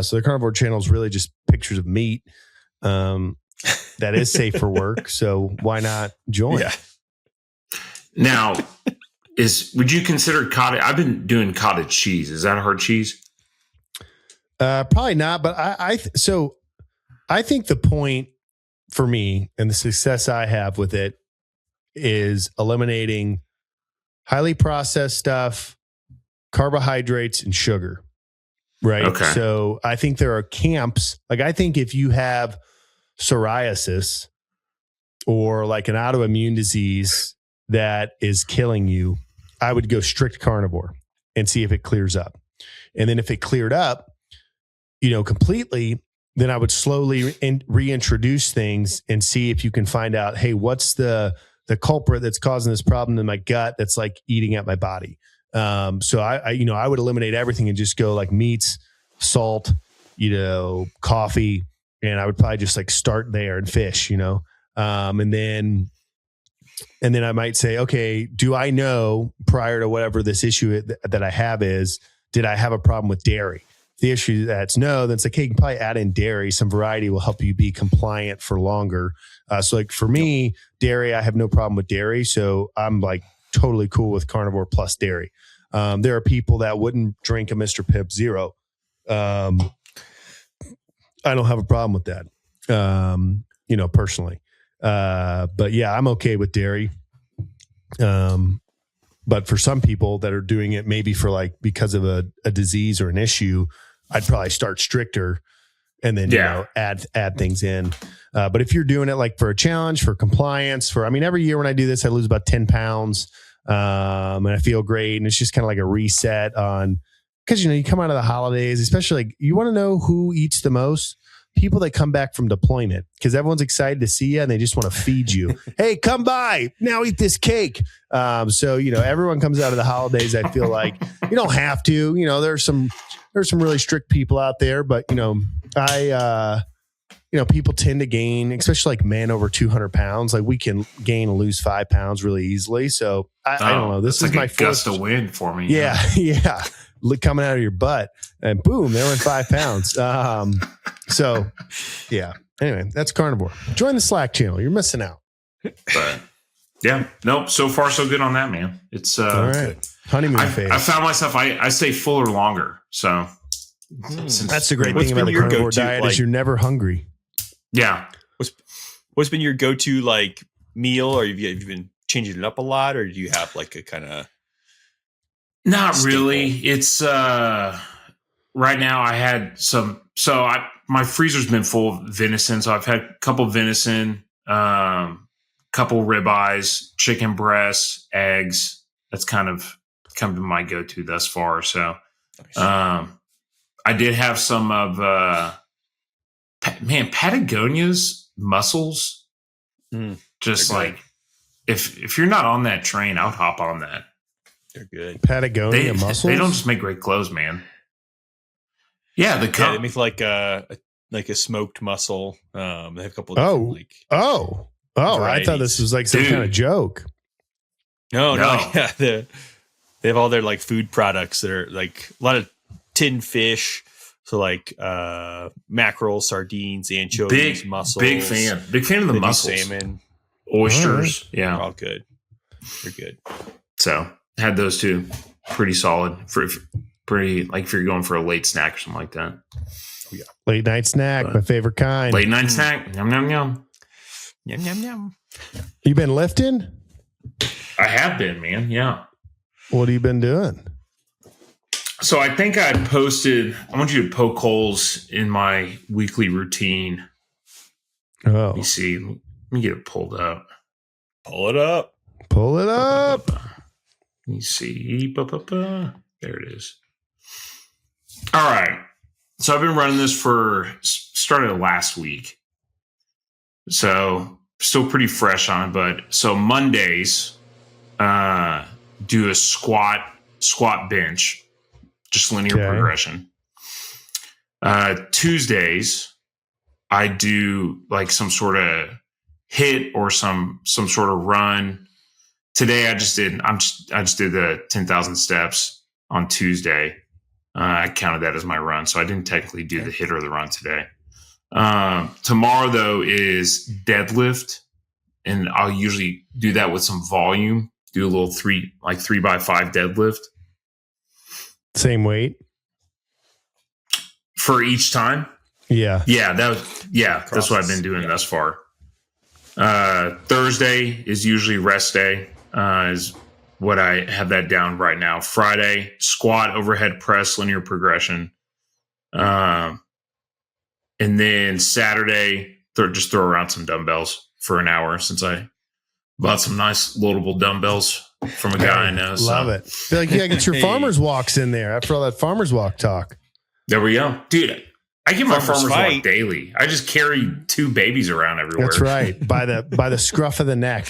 So the carnivore channel is really just pictures of meat. That is safe for work. So why not join? Yeah. Now, would you consider cottage? I've been doing cottage cheese. Is that a hard cheese? Probably not. But I think the point for me and the success I have with it is eliminating highly processed stuff, carbohydrates, and sugar. Right. Okay. So I think there are camps. Like I think if you have psoriasis or like an autoimmune disease that is killing you, I would go strict carnivore and see if it clears up. And then if it cleared up, completely, then I would slowly reintroduce things and see if you can find out, hey, what's the culprit that's causing this problem in my gut that's like eating at my body. So I would eliminate everything and just go like meats, salt, coffee, and I would probably just like start there and fish, and then I might say, okay, do I know prior to whatever this issue that I have is, did I have a problem with dairy? If the issue that's no, then it's like, hey, you can probably add in dairy. Some variety will help you be compliant for longer. So like for me, dairy, I have no problem with dairy. So I'm like totally cool with carnivore plus dairy. There are people that wouldn't drink a Mr. Pibb Zero. I don't have a problem with that, personally. But yeah, I'm okay with dairy. But for some people that are doing it maybe for like because of a disease or an issue, I'd probably start stricter and then add things in. But if you're doing it like for a challenge, for compliance, every year when I do this, I lose about 10 pounds. And I feel great. And it's just kind of like a reset on, because, you come out of the holidays, especially like you want to know who eats the most. People that come back from deployment, because everyone's excited to see you and they just want to feed you. Hey, come by now, eat this cake. So, everyone comes out of the holidays. I feel like you don't have to, there's some really strict people out there, but people tend to gain, especially like men over 200 pounds. Like we can gain and lose 5 pounds really easily. So I don't know. This is like my first gust of wind for me. Yeah. Yeah. Look, coming out of your butt and boom, they went 5 pounds. So yeah. Anyway, that's carnivore. Join the Slack channel. You're missing out. But yeah, nope. So far, so good on that, man. It's all right. Honeymoon phase. I found myself, I stay fuller longer. So that's the great thing about the carnivore diet is you're never hungry. Yeah. What's been your go-to like meal, or have you been changing it up a lot, or do you have like a kind of? Not staple? Really. It's right now I had some. So my freezer's been full of venison. So I've had a couple venison, couple ribeyes, chicken breasts, eggs. That's kind of come to my go-to thus far. So I did have some of Patagonia's mussels. Just like if you're not on that train, I would hop on that. They're good. Patagonia mussels. They don't just make great clothes, man. Yeah, they make like a smoked mussel. They have a couple of different, I thought this was like some kind of joke. No. Yeah, they have all their like food products that are like a lot of tinned fish. So like mackerel, sardines, anchovies, mussels. Big fan of the mussels. Salmon. oysters. They're Yeah. all good. They're good. So had those two. Pretty solid pretty like if you're going for a late snack or something like that. Yeah. Late night snack, my favorite kind. Late night snack. Yum, yum, yum. Yum, yum, yum. You been lifting? I have been, man. Yeah. What have you been doing? So I think I want you to poke holes in my weekly routine. Oh, Let me see. Let me get it pulled up. Pull it up. Pull it up. Let me see. There it is. All right. So I've been running this started last week. So still pretty fresh on it, but so Mondays, do a squat bench, just linear progression. Tuesdays, I do like some sort of hit or some sort of run. Today I just did the 10,000 steps on Tuesday. I counted that as my run, so I didn't technically do the hit or the run today. Tomorrow though is deadlift, and I'll usually do that with some volume. Do a little 3x5 deadlift. Same weight For each time? Yeah. That's what I've been doing thus far. Thursday is usually rest day, is what I have that down right now. Friday, squat, overhead press, linear progression. And then Saturday, just throw around some dumbbells for an hour, since I bought some nice loadable dumbbells from a guy I know. Love it. Feel like you gotta get your farmer's walks in there after all that farmer's walk talk. There we go. Dude, I get my farmer's fight. walk daily. I just carry 2 babies around everywhere. That's right. By the scruff of the neck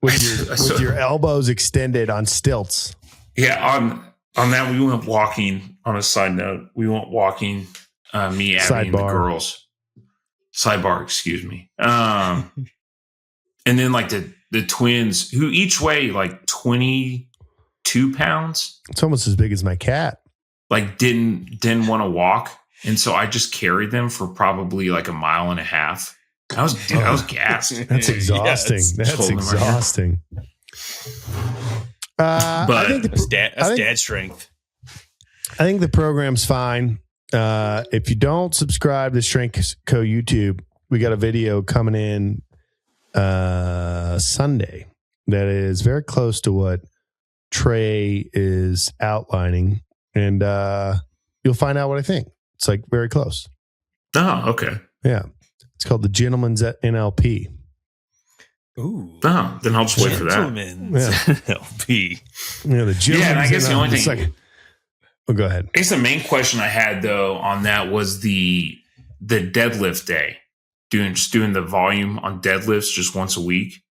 with your elbows extended on stilts. Yeah, on that we went walking. On a side note, we went walking. Me, Abby, and the girls. Sidebar, excuse me. And then like the twins, who each weigh like 22 pounds. It's almost as big as my cat. Like didn't want to walk, and so I just carried them for probably like a mile and a half. I was gassed. That's exhausting. Yes. That's exhausting. But I think That's dad strength. I think the program's fine. If you don't subscribe to Strength Co YouTube, we got a video coming in Sunday that is very close to what Trey is outlining, and you'll find out what I think. It's like very close. Oh, okay. Yeah, it's called the Gentleman's NLP. Ooh. Oh, then I'll just wait for that. Gentleman's LP. Yeah, the Gentleman's Yeah, and I guess the only thing. Oh, go ahead. I guess the main question I had though on that was the deadlift day. Doing the volume on deadlifts just once a week.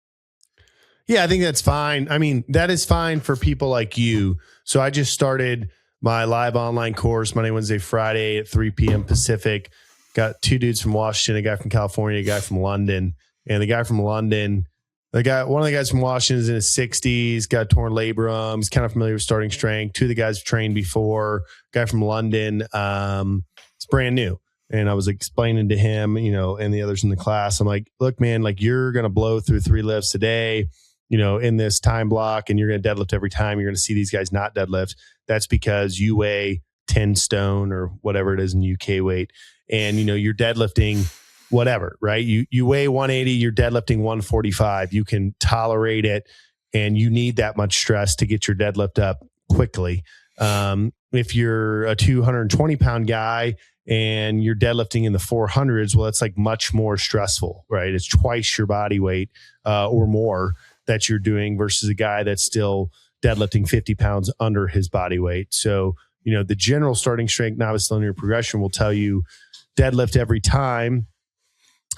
Yeah, I think that's fine. I mean, that is fine for people like you. So I just started my live online course Monday, Wednesday, Friday at 3 p.m. Pacific. Got 2 dudes from Washington, a guy from California, a guy from London. And the guy from London, one of the guys from Washington is in his 60s, got torn labrum. He's kind of familiar with starting strength. 2 of the guys have trained before. Guy from London, it's brand new. And I was explaining to him, and the others in the class, I'm like, look, man, like you're going to blow through 3 lifts a day, in this time block, and you're going to deadlift every time. You're going to see these guys not deadlift. That's because you weigh 10 stone or whatever it is in UK weight. And, you're deadlifting whatever, right? You weigh 180, you're deadlifting 145. You can tolerate it, and you need that much stress to get your deadlift up quickly. If you're a 220 pound guy and you're deadlifting in the 400s, well, that's like much more stressful, right? It's twice your body weight or more that you're doing versus a guy that's still deadlifting 50 pounds under his body weight. So, the general starting strength novice linear progression will tell you deadlift every time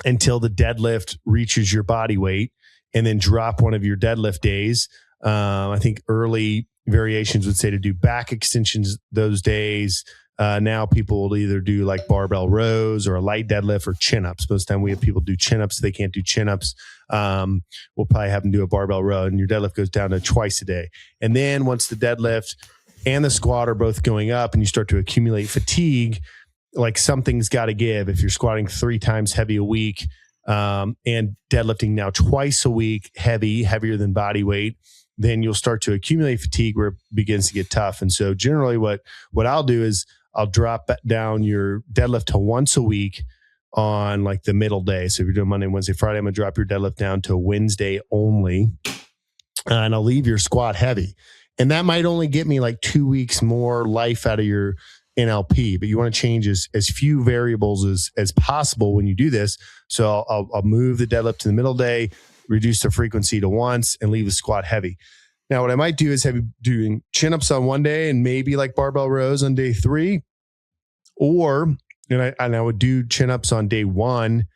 until the deadlift reaches your body weight, and then drop one of your deadlift days. I think early variations would say to do back extensions those days. Now people will either do like barbell rows or a light deadlift or chin-ups. Most of the time we have people do chin-ups. If they can't do chin-ups, we'll probably have them do a barbell row, and your deadlift goes down to twice a day. And then once the deadlift and the squat are both going up and you start to accumulate fatigue, like something's got to give. If you're squatting 3 times heavy a week, and deadlifting now twice a week, heavier than body weight, then you'll start to accumulate fatigue where it begins to get tough. And so generally what I'll do is I'll drop down your deadlift to once a week on like the middle day. So if you're doing Monday, Wednesday, Friday, I'm going to drop your deadlift down to Wednesday only. And I'll leave your squat heavy. And that might only get me like 2 weeks more life out of your NLP, but you want to change as few variables as possible when you do this. So I'll move the deadlift to the middle day, reduce the frequency to once, and leave the squat heavy. Now, what I might do is have you doing chin-ups on one day and maybe like barbell rows on day 3, and I would do chin-ups on day 1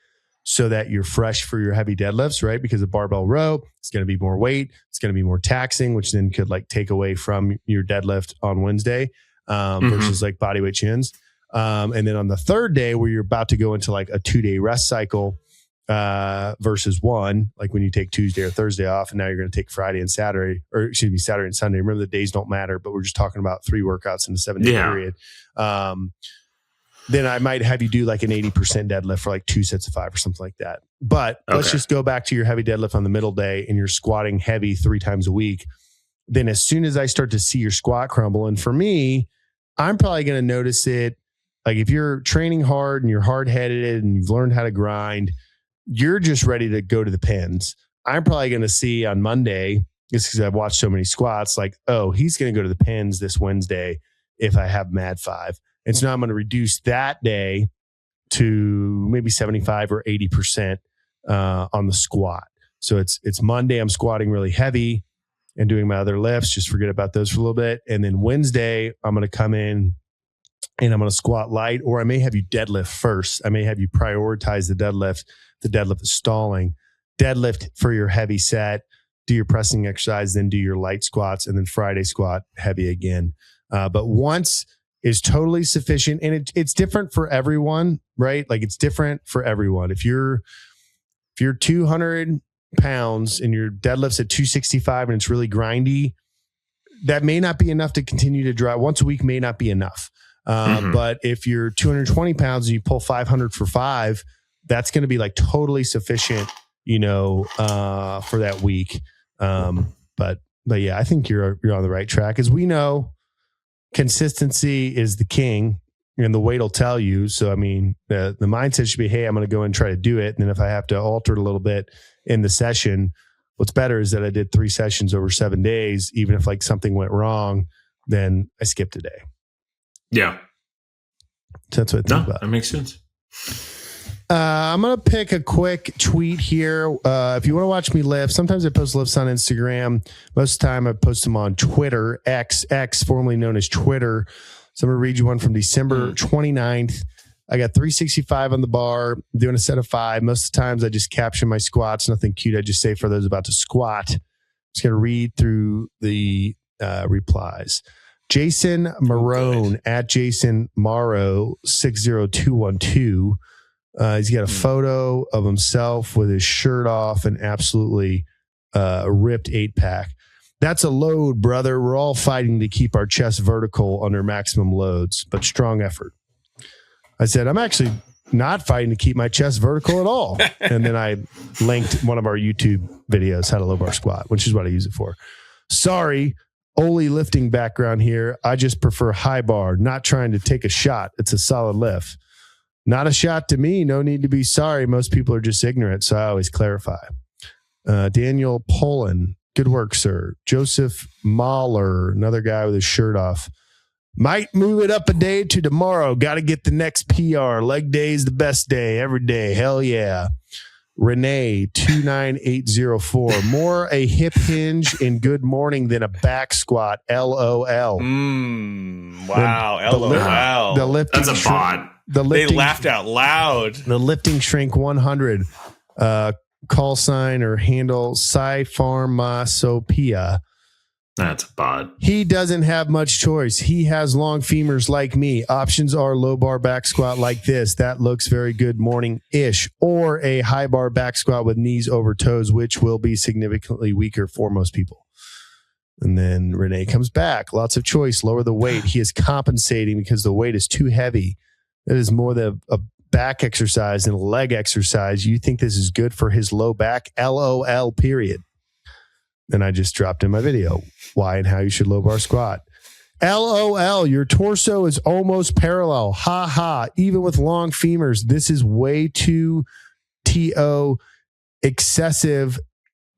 so that you're fresh for your heavy deadlifts, right? Because a barbell row, it's going to be more weight, it's going to be more taxing, which then could like take away from your deadlift on Wednesday. Versus like bodyweight chins. And then on the third day where you're about to go into like a 2-day rest cycle versus 1, like when you take Tuesday or Thursday off and now you're going to take Friday and Saturday, or excuse me, Saturday and Sunday. Remember the days don't matter, but we're just talking about 3 workouts in a 7-day period. Then I might have you do like an 80% deadlift for like 2 sets of 5 or something like that. But let's just go back to your heavy deadlift on the middle day and you're squatting heavy 3 times a week. Then as soon as I start to see your squat crumble, and for me, I'm probably going to notice it. Like if you're training hard and you're hard-headed and you've learned how to grind, you're just ready to go to the pins. I'm probably going to see on Monday, just because I've watched so many squats, like, oh, he's going to go to the pins this Wednesday if I have MAD 5. And so now I'm going to reduce that day to maybe 75 or 80% on the squat. So it's Monday, I'm squatting really heavy and doing my other lifts, just forget about those for a little bit. And then Wednesday, I'm going to come in and I'm going to squat light, or I may have you deadlift first. I may have you prioritize the deadlift. The deadlift is stalling. Deadlift for your heavy set, do your pressing exercise, then do your light squats, and then Friday squat heavy again. But once is totally sufficient. And it's different for everyone, right? Like it's different for everyone. If you're 200 pounds and your deadlift's at 265 and it's really grindy, that may not be enough to continue to drive. Once a week may not be enough. But if you're 220 pounds and you pull 500 for 5, that's going to be like totally sufficient, for that week. But yeah, I think you're on the right track. As we know, consistency is the king and the weight will tell you. So, I mean, the mindset should be, hey, I'm going to go and try to do it. And then if I have to alter it a little bit in the session, what's better is that I did 3 sessions over 7 days. Even if like something went wrong, then I skipped a day. Yeah. So that's what I think about. That makes sense. I'm going to pick a quick tweet here. If you want to watch me lift, sometimes I post lifts on Instagram. Most of the time I post them on Twitter, X, formerly known as Twitter. So I'm going to read you one from December 29th. I got 365 on the bar, doing a set of 5. Most of the times I just caption my squats. Nothing cute. I just say for those about to squat. Just going to read through the replies. Jason Marone at Jason Morrow 60212. He's got a photo of himself with his shirt off and absolutely ripped 8-pack. That's a load, brother. We're all fighting to keep our chest vertical under maximum loads, but strong effort. I said, I'm actually not fighting to keep my chest vertical at all. And then I linked one of our YouTube videos, how to low bar squat, which is what I use it for. Sorry, Oli lifting background here. I just prefer high bar, not trying to take a shot. It's a solid lift. Not a shot to me. No need to be sorry. Most people are just ignorant, so I always clarify. Daniel Poland, good work, sir. Joseph Mahler, another guy with his shirt off. Might move it up a day to tomorrow. Got to get the next PR. Leg day is the best day every day. Hell yeah. Renee 29804. More a hip hinge in good morning than a back squat. LOL. Wow. LOL. The lifting That's a bot. They laughed out loud. The lifting shrink 100. Call sign or handle Pharmacopoeia. That's a bot. He doesn't have much choice. He has long femurs like me. Options are low bar back squat like this. That looks very good morning-ish. Or a high bar back squat with knees over toes, which will be significantly weaker for most people. And then Renee comes back. Lots of choice. Lower the weight. He is compensating because the weight is too heavy. It is more than a back exercise and leg exercise. You think this is good for his low back? LOL, period. And I just dropped in my video why and how you should low bar squat. LOL, your torso is almost parallel. Ha ha. Even with long femurs, this is way too TO excessive.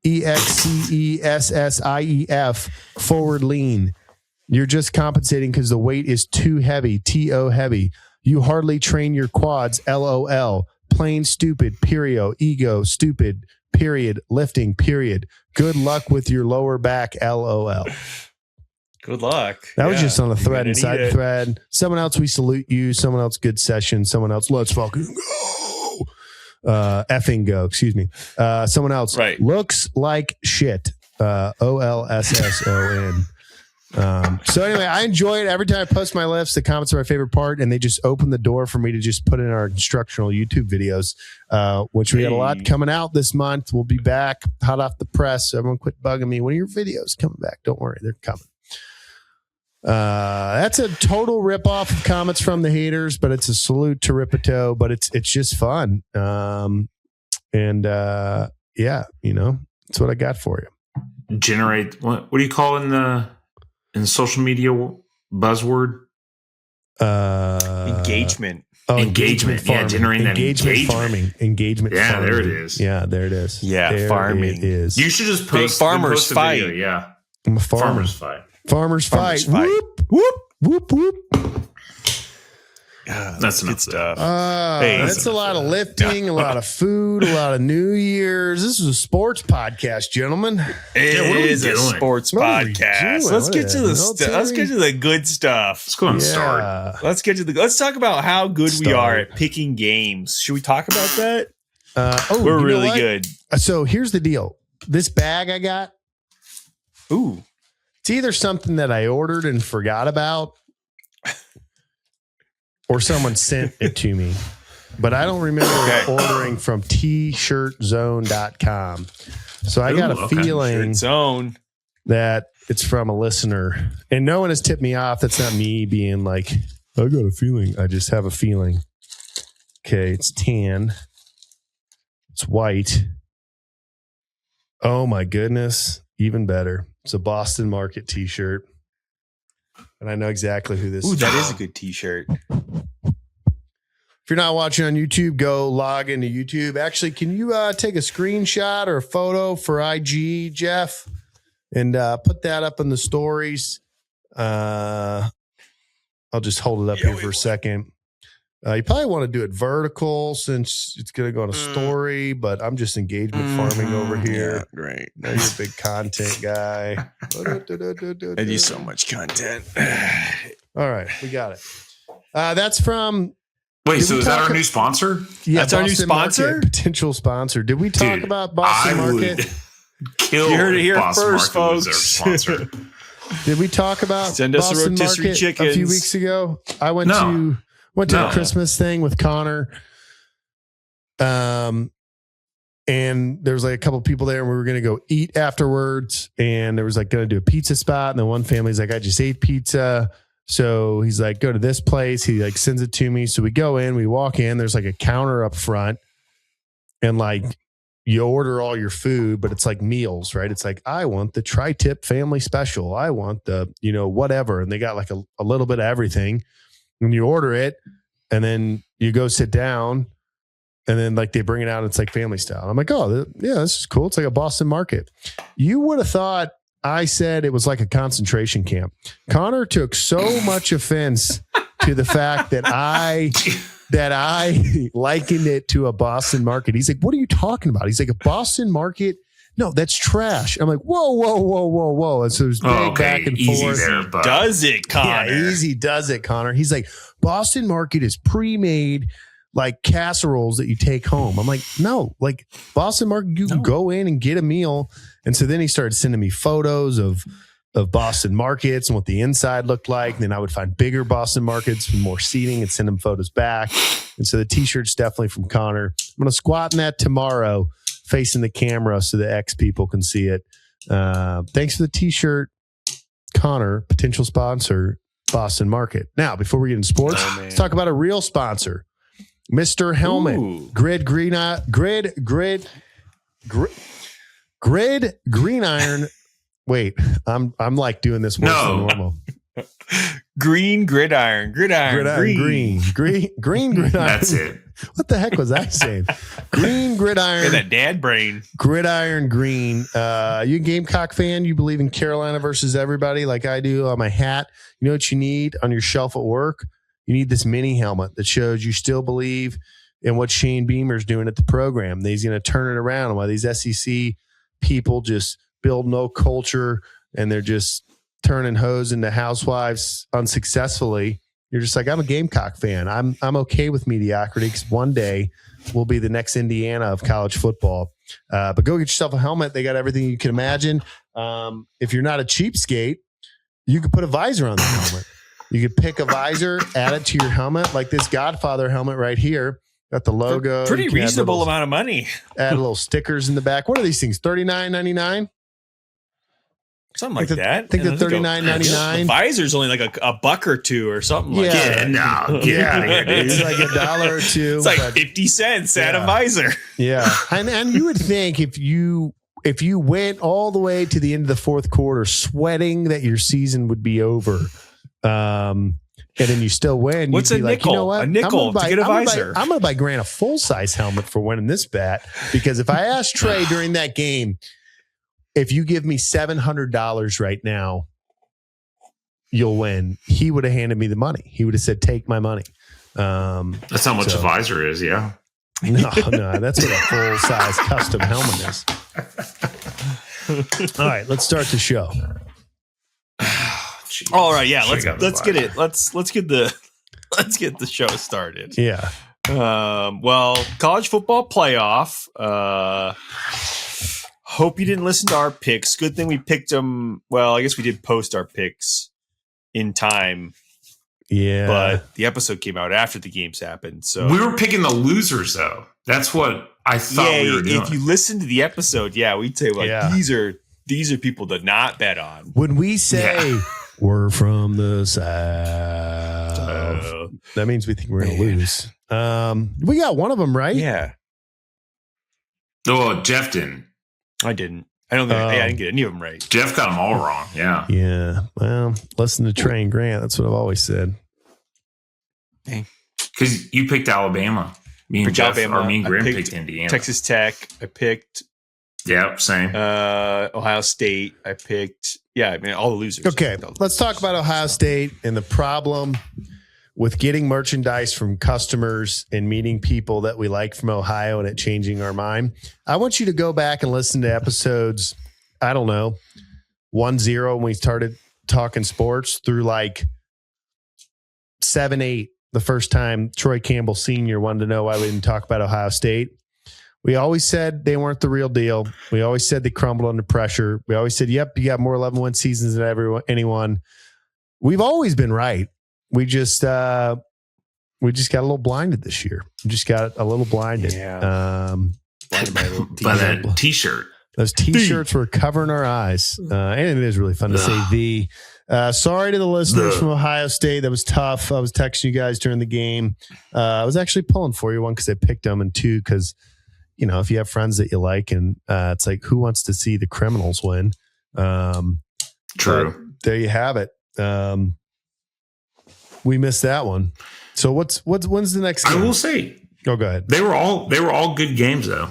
EXCESSIEF forward lean. You're just compensating because the weight is too heavy. TO heavy. You hardly train your quads. LOL. Plain stupid. Period. Ego. Stupid. Period. Lifting. Period. Good luck with your lower back. LOL. Good luck. That was just on a thread inside the thread. Someone else, we salute you. Someone else, good session. Someone else, let's fucking go. Effing go. Excuse me. Someone else, right. Looks like shit. OLSSON. So anyway, I enjoy it. Every time I post my lifts, the comments are my favorite part, and they just open the door for me to just put in our instructional YouTube videos, which we got a lot coming out this month. We'll be back hot off the press. So everyone quit bugging me. When are your videos coming back? Don't worry, they're coming. That's a total ripoff of comments from the haters, but it's a salute to Ripito, but it's just fun. Yeah, you know, that's what I got for you. Generate what do you call in the social media buzzword? Engagement. Oh, engagement. Yeah, generating that engagement. Farming. Engagement. Yeah, farming. there it is. Yeah, there it is. Yeah, there farming. It is. You should just post farmers a fight. video. Yeah, I'm a farmer. Farmers fight. Farmers fight. fight. Whoop, whoop, whoop, whoop. That's good stuff. That's a lot of lifting, a lot of food, a lot of New Year's. This is a sports podcast, gentlemen. It is a sports podcast. Let's get to the let's get to the good stuff. Let's go and start. Let's talk about how good we are at picking games. Should we talk about that? We're really good. So here's the deal. This bag I got. Ooh. It's either something that I ordered and forgot about, or someone sent it to me, but I don't remember ordering from tshirtzone.com. So I got a feeling that it's from a listener, and no one has tipped me off. That's not me being like, I got a feeling. I just have a feeling. Okay. It's tan. It's white. Oh my goodness. Even better. It's a Boston Market t-shirt. And I know exactly who this is. Ooh, that is a good t-shirt. If you're not watching on YouTube, go log into YouTube. Actually, can you take a screenshot or a photo for IG, Jeff? And put that up in the stories. I'll just hold it up here for a second. You probably want to do it vertical since it's going to go on a story, but I'm just engagement farming over here. Yeah, great. Now you're a big content guy. I do so much content. All right, we got it. That's from... Wait, so is that our new sponsor? Yeah, that's our new sponsor? Market, potential sponsor. Did we talk about Boston Market? Kill you heard it here Boston first, Market folks. Did we talk about Send us Boston a rotisserie Market chickens. a few weeks ago? I went to a Christmas thing with Connor. And there was like a couple of people there, and we were going to go eat afterwards. And there was like going to do a pizza spot. And then one family's like, I just ate pizza. So he's like, go to this place. He like sends it to me. So we go in, we walk in, there's like a counter up front, and like you order all your food, but it's like meals, right? It's like, I want the tri-tip family special. I want the, whatever. And they got like a little bit of everything. And you order it, and then you go sit down, and then like they bring it out, and it's like family style. I'm like, oh yeah, this is cool. It's like a Boston Market. You would have thought I said it was like a concentration camp. Connor took so much offense to the fact that I likened it to a Boston Market. He's like, what are you talking about? He's like, a Boston Market? No, that's trash. I'm like, whoa. And so there's big back and forth. There, does it, Connor? Yeah, easy does it, Connor. He's like, Boston Market is pre-made like casseroles that you take home. I'm like, no, like Boston Market, you can go in and get a meal. And so then he started sending me photos of Boston Markets and what the inside looked like. And then I would find bigger Boston Markets with more seating and send him photos back. And so the t-shirt's definitely from Connor. I'm going to squat in that tomorrow, facing the camera so the X people can see it. Thanks for the t-shirt, Connor, potential sponsor, Boston Market. Now, before we get into sports, let's talk about a real sponsor. Mr. Helmet, Ooh. grid green iron. Wait, I'm like doing this worse than normal. Green gridiron, green. Gridiron. That's it. What the heck was I saying? Green gridiron. That dad brain. Gridiron green. You a Gamecock fan? You believe in Carolina versus everybody like I do on my hat? You know what you need on your shelf at work? You need this mini helmet that shows you still believe in what Shane Beamer's doing at the program. He's going to turn it around while these SEC people just build no culture and they're just turning hoes into housewives unsuccessfully. You're just like, I'm a Gamecock fan. I'm okay with mediocrity because one day we'll be the next Indiana of college football. But go get yourself a helmet. They got everything you can imagine. If you're not a cheapskate, you could put a visor on the helmet. You could pick a visor, add it to your helmet, like this Godfather helmet right here. Got the logo. Pretty reasonable amount of money. Add little stickers in the back. What are these things? $39.99? Something like that. I think the $39.99. The visor's only like a buck or two or something like that. Get out of here, dude. It's like $1 or $2. It's like 50 cents at a visor. Yeah. And you would think if you went all the way to the end of the fourth quarter sweating that your season would be over, and then you still win. What's a nickel? Like, you know what? A nickel to get a visor. I'm going to buy Grant a full-size helmet for winning this bet, because if I asked Trey during that game, if you give me $700 right now, you'll win, he would have handed me the money. He would have said, take my money. That's how much a visor is, yeah. No, that's what a full-size custom helmet is. All right, let's start the show. All right, yeah, let's get it. Let's get the show started. Yeah. Well, college football playoff. Hope you didn't listen to our picks. Good thing we picked them. Well, I guess we did post our picks in time. Yeah. But the episode came out after the games happened. So we were picking the losers, though. That's what I thought we were doing. If you listen to the episode, we'd say these are people to not bet on. When we say we're from the South, that means we think we're going to lose. We got one of them right. Yeah. Oh, Jeff didn't. I didn't. I don't think I didn't get any of them right. Jeff got them all wrong. Yeah. Yeah. Well, listen to Trey and Grant. That's what I've always said. Because you picked Alabama. Me and Jeff, or me and Grant picked Indiana. Texas Tech. I picked. Yeah, same. Ohio State. I picked. Yeah, I mean all the losers. Okay, let's talk about Ohio State and the problem with getting merchandise from customers and meeting people that we like from Ohio and it changing our mind. I want you to go back and listen to episodes, 1-0 when we started talking sports through like 7-8, the first time Troy Campbell Sr. wanted to know why we didn't talk about Ohio State. We always said they weren't the real deal. We always said they crumbled under pressure. We always said, yep, you got more 11-win seasons than anyone. We've always been right. We just got a little blinded this year. We just got a little blinded. Yeah. Blinded by that T-shirt. Those T-shirts were covering our eyes. And it is really fun to say the. Sorry to the listeners from Ohio State. That was tough. I was texting you guys during the game. I was actually pulling for you, one, because I picked them, and two, because, if you have friends that you like, and it's like, who wants to see the criminals win? True. There you have it. We missed that one. So when's the next game? I will say. Oh, go ahead. They were all good games, though.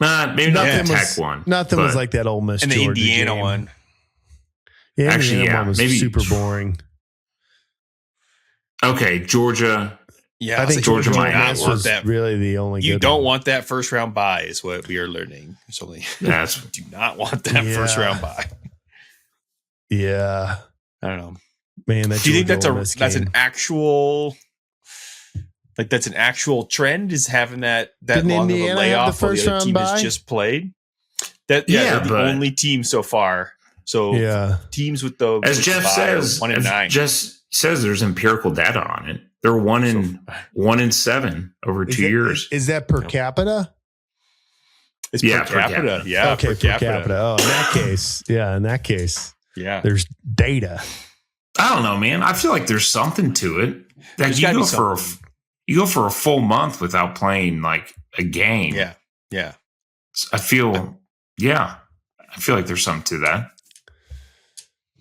Maybe not the Tech one. Nothing was like that Ole Miss and the Georgia Indiana game. one. Yeah, actually, Indiana one was maybe super boring. Okay, Georgia. Yeah, I think Georgia might not not want that. Really, the only You good don't one. want that first round bye, is what we are learning. So do not want that first round bye. Yeah, I don't know. Man, do you think that's an actual trend? Is having that Didn't long Indiana of a layoff have the first while the other team round has bye? just played? They're the only team so far. So teams with the as Jeff says, 1-9. Jeff says there's empirical data on it. They're 1-7 over 2 years. Is that per capita? It's per capita. Yeah. Okay, per capita. Oh, in that case. Yeah. There's data. I don't know, man. I feel like there's something to it. That you go for you go for a full month without playing like a game. Yeah. I feel like there's something to that.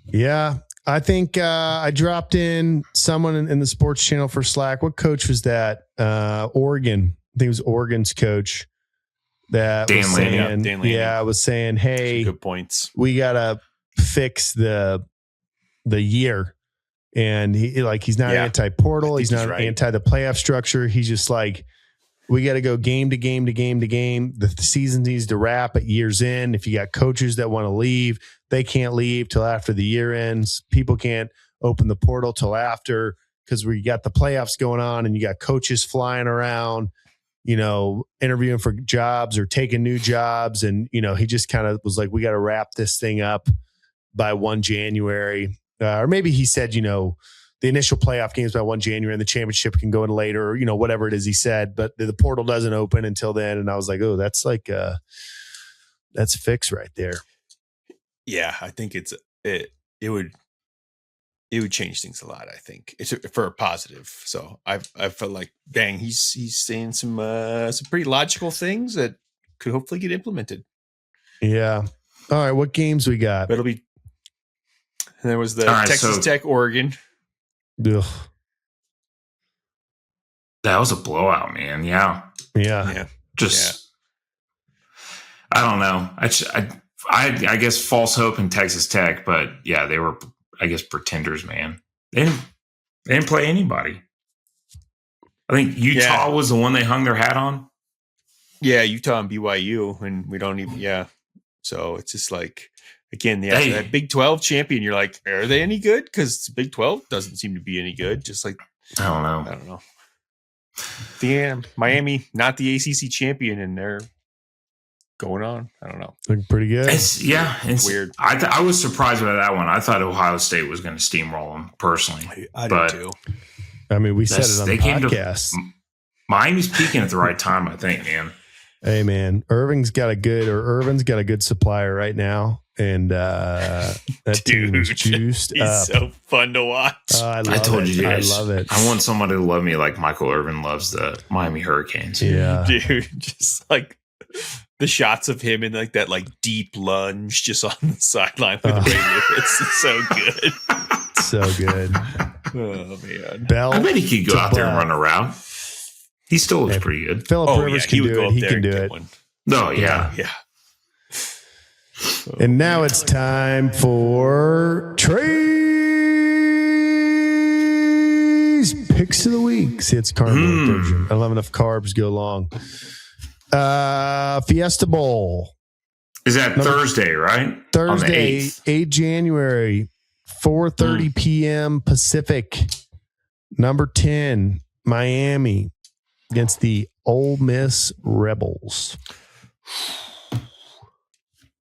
Yeah. I think I dropped in someone in the sports channel for Slack. What coach was that? Oregon. I think it was Oregon's coach that Dan was Lanning. saying, Dan Lanning. I was saying, hey, Good points. we got to fix the year. And he's not anti-portal. He's not anti the playoff structure. He's just like, we got to go game to game to game to game. The season needs to wrap at year's end. If you got coaches that want to leave, they can't leave till after the year ends. People can't open the portal till after because we got the playoffs going on and you got coaches flying around, interviewing for jobs or taking new jobs. And, he just kind of was like, we got to wrap this thing up by 1 January. Or maybe he said, the initial playoff games by 1 January and the championship can go in later, or, whatever it is he said, but the portal doesn't open until then. And I was like, oh, that's like, that's a fix right there. Yeah. I think it would change things a lot. I think it's for a positive. So I felt like, dang, he's saying some pretty logical things that could hopefully get implemented. Yeah. All right. What games we got? It'll be, and there was the Texas Tech, Oregon. Ugh. That was a blowout, man. Yeah. Just, I don't know. I guess false hope in Texas Tech, but yeah, they were, I guess, pretenders, man. They didn't play anybody. I think Utah was the one they hung their hat on. Yeah, Utah and BYU, and we don't even. Yeah, so it's just like. Again, that Big 12 champion, you're like, are they any good? Because Big 12 doesn't seem to be any good. Just like, I don't know. Miami, not the ACC champion, and they're going on. I don't know. Looking pretty good. It's weird. I was surprised by that one. I thought Ohio State was going to steamroll them personally. I did too. I mean, we said it on the podcast. Miami's peaking at the right time, I think, man. Hey, man, Irvin's got a good supplier right now. And that team is juiced he's up. So fun to watch. I told you guys. I love it. I want somebody to love me like Michael Irvin loves the Miami Hurricanes. Yeah. Dude, just like the shots of him in like that like deep lunge just on the sideline with Ray Lewis. It's so good. So good. Oh, man. I bet he could go out there and run a route. He still looks pretty good. Phillip Rivers can do it. He can do it. No, yeah. And now it's time for Trey's Picks of the Week. See, it's carnivore version. I don't have enough carbs to go long. Fiesta Bowl. Is that Thursday, right? Thursday, 8 January, 4:30 p.m. Pacific. Number 10, Miami against the Ole Miss Rebels.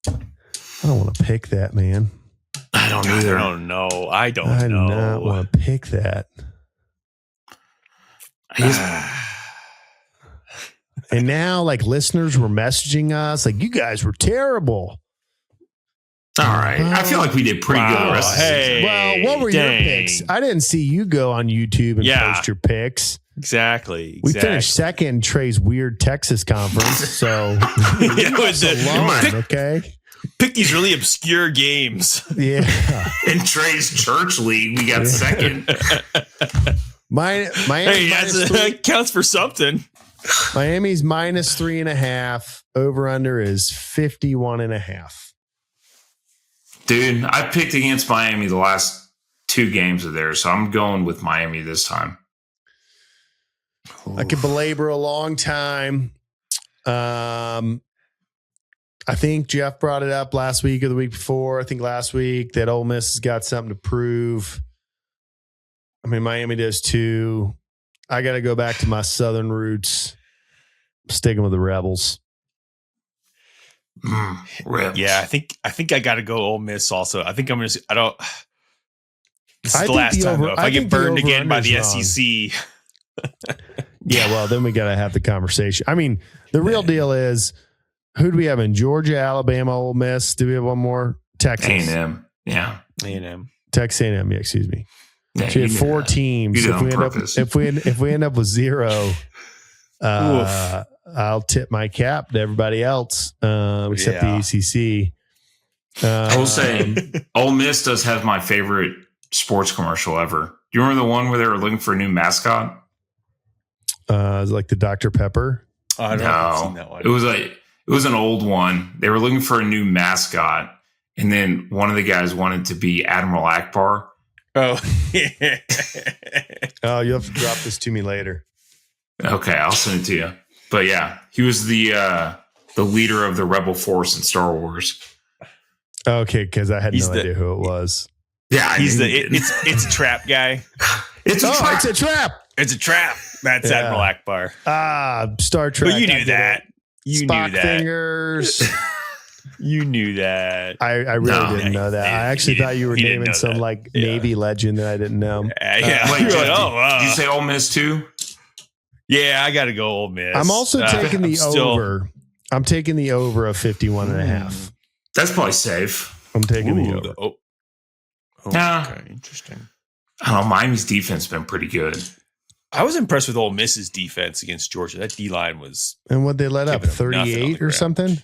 I don't want to pick that, man. I don't either. I don't know. I do not want to pick that. And now, like, listeners were messaging us, like, you guys were terrible. All right. I feel like we did pretty good the rest of the season. Well, what were your picks? I didn't see you go on YouTube and post your picks. Exactly. We finished second in Trey's weird Texas conference, so okay. Pick these really obscure games. Yeah. In Trey's church league, we got second. Miami that counts for something. Miami's minus 3.5. Over under is 51.5. Dude, I picked against Miami the last 2 games of theirs, so I'm going with Miami this time. I could belabor a long time. I think Jeff brought it up last week or the week before. I think last week that Ole Miss has got something to prove. I mean, Miami does too. I got to go back to my Southern roots. Sticking with the Rebels. Rebels. Yeah, I think I got to go Ole Miss also. I think I'm going to. I don't. This is the last time though. If I get burned again by the SEC. Yeah, well, then we got to have the conversation. I mean, the real deal is, who do we have in Georgia, Alabama, Ole Miss? Do we have one more? Texas. A&M. Yeah. A&M. Texas A&M, yeah, excuse me. Yeah, So you had 4 teams. You did If we end up with 0, I'll tip my cap to everybody else except the ACC. I will say, Ole Miss does have my favorite sports commercial ever. You remember the one where they were looking for a new mascot? It's like the Dr. Pepper. I don't know if I've seen that one. It was an old one. They were looking for a new mascot, and then one of the guys wanted to be Admiral Akbar. Oh, oh, you'll have to drop this to me later. Okay, I'll send it to you. But yeah, he was the leader of the rebel force in Star Wars. Okay, because I had no idea who it was. Yeah, it's a trap guy. It's a trap. It's a trap. That's Admiral Akbar. Star Trek. But you knew that. You Spock knew that. Fingers. You knew that. I really didn't know that. I actually thought you were naming some Navy legend that I didn't know. Yeah. Wait, did you say Ole Miss too? Yeah, I got to go Ole Miss. I'm also taking the over. I'm taking the over of 51.5. That's probably safe. I'm taking the over. Okay, interesting. I don't know. Miami's defense has been pretty good. I was impressed with Ole Miss's defense against Georgia. That D line was. And what they let up 38 or something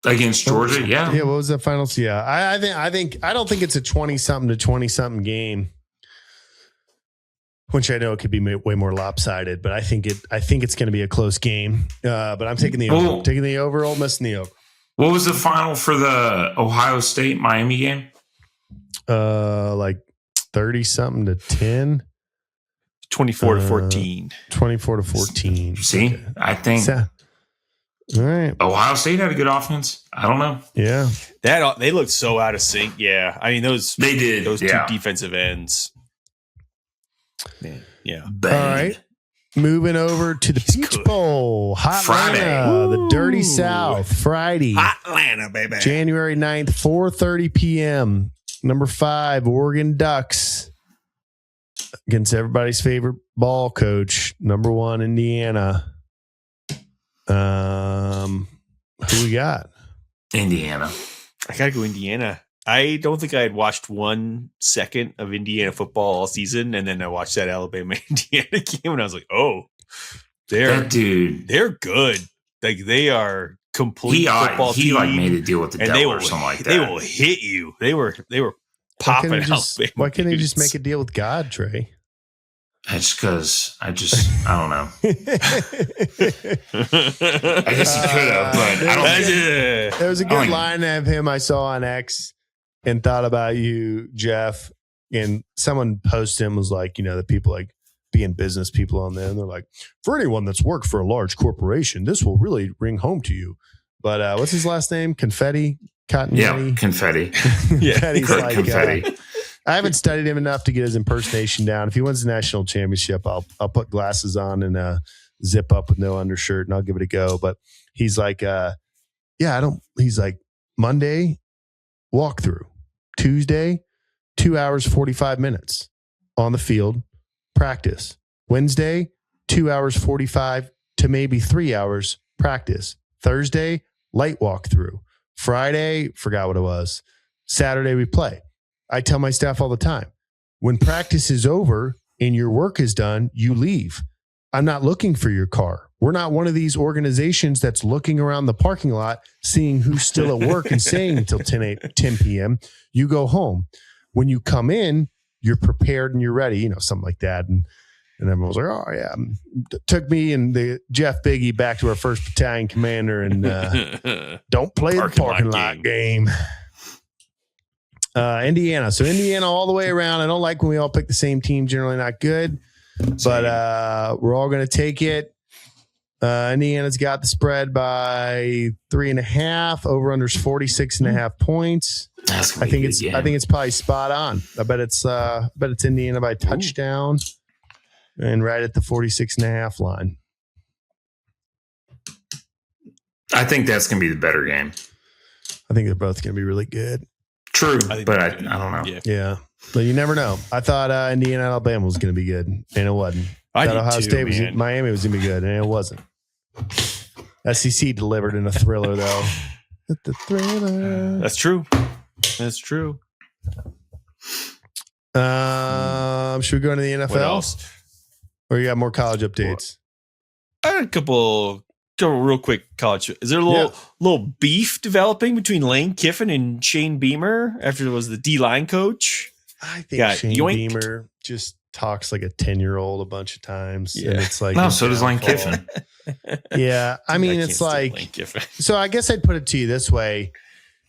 against Georgia. Yeah. Yeah. What was the finals? Yeah. I don't think it's a 20-something to 20-something game, which I know it could be way more lopsided, but I think it's going to be a close game. But I'm taking the over. Taking the over. Ole Miss in the over. What was the final for the Ohio State Miami game? Like 30-something to 10. 24 to 14. 24 to 14. See, okay. I think all right. Ohio State had a good offense. I don't know. Yeah. They looked so out of sync. Yeah. I mean, those two defensive ends. Yeah. All right. Moving over to the Peach Bowl. Hot Atlanta, the Dirty South. Friday. Hot Atlanta, baby. January 9th, 4:30 p.m. Number 5, Oregon Ducks against everybody's favorite ball coach, number 1, Indiana. Who we got? Indiana. I got to go Indiana. I don't think I had watched 1 second of Indiana football all season, and then I watched that Alabama-Indiana game, and I was like, "Oh, they're good. Like they are complete football team." He like made a deal with the devil or something like that. They will hit you. They were popping out. Why can't he just make a deal with God, Trey? That's because I don't know. I guess he could have, but I don't. There was a good line of him I saw on X and thought about you, Jeff. And someone posted him was like, the people like being business people on there. And they're like, for anyone that's worked for a large corporation, this will really ring home to you. But what's his last name? Confetti? Cotton? Yeah, Confetti. Confetti's like, Confetti. I haven't studied him enough to get his impersonation down. If he wins the national championship, I'll put glasses on and zip up with no undershirt and I'll give it a go. But he's like, he's like Monday, walkthrough. Tuesday, 2 hours, 45 minutes on the field, practice. Wednesday, 2 hours, 45 to maybe 3 hours, practice. Thursday, light walkthrough. Friday, forgot what it was. Saturday, we play. I tell my staff all the time, when practice is over and your work is done, you leave. I'm not looking for your car. We're not one of these organizations that's looking around the parking lot, seeing who's still at work and staying until 10 p.m. You go home. When you come in, you're prepared and you're ready, something like that. And everyone was like, oh, yeah. Took me and the Jeff Biggie back to our 1st Battalion commander and don't play the parking lot game. Indiana. So Indiana all the way around. I don't like when we all pick the same team. Generally not good. But we're all going to take it. Indiana's got the spread by 3.5. Over unders 46.5 points. I think it's probably spot on. I bet it's Indiana by touchdown and right at the 46.5 line. I think that's going to be the better game. I think they're both going to be really good. True, but I don't know. Yeah. But you never know. I thought Indiana Alabama was going to be good, and it wasn't. I thought Ohio State Miami was going to be good, and it wasn't. SEC delivered in a thriller, though. The thriller. That's true. That's true. Should we go into the NFL? What else? Or you got more college updates? I had a couple real quick college. Is there a little beef developing between Lane Kiffin and Shane Beamer after it was the D-line coach? I think Shane Beamer just talks like a 10-year-old a bunch of times. Yeah. And it's like, no, so does Lane Kiffin. Yeah. I mean, it's like, so I guess I'd put it to you this way.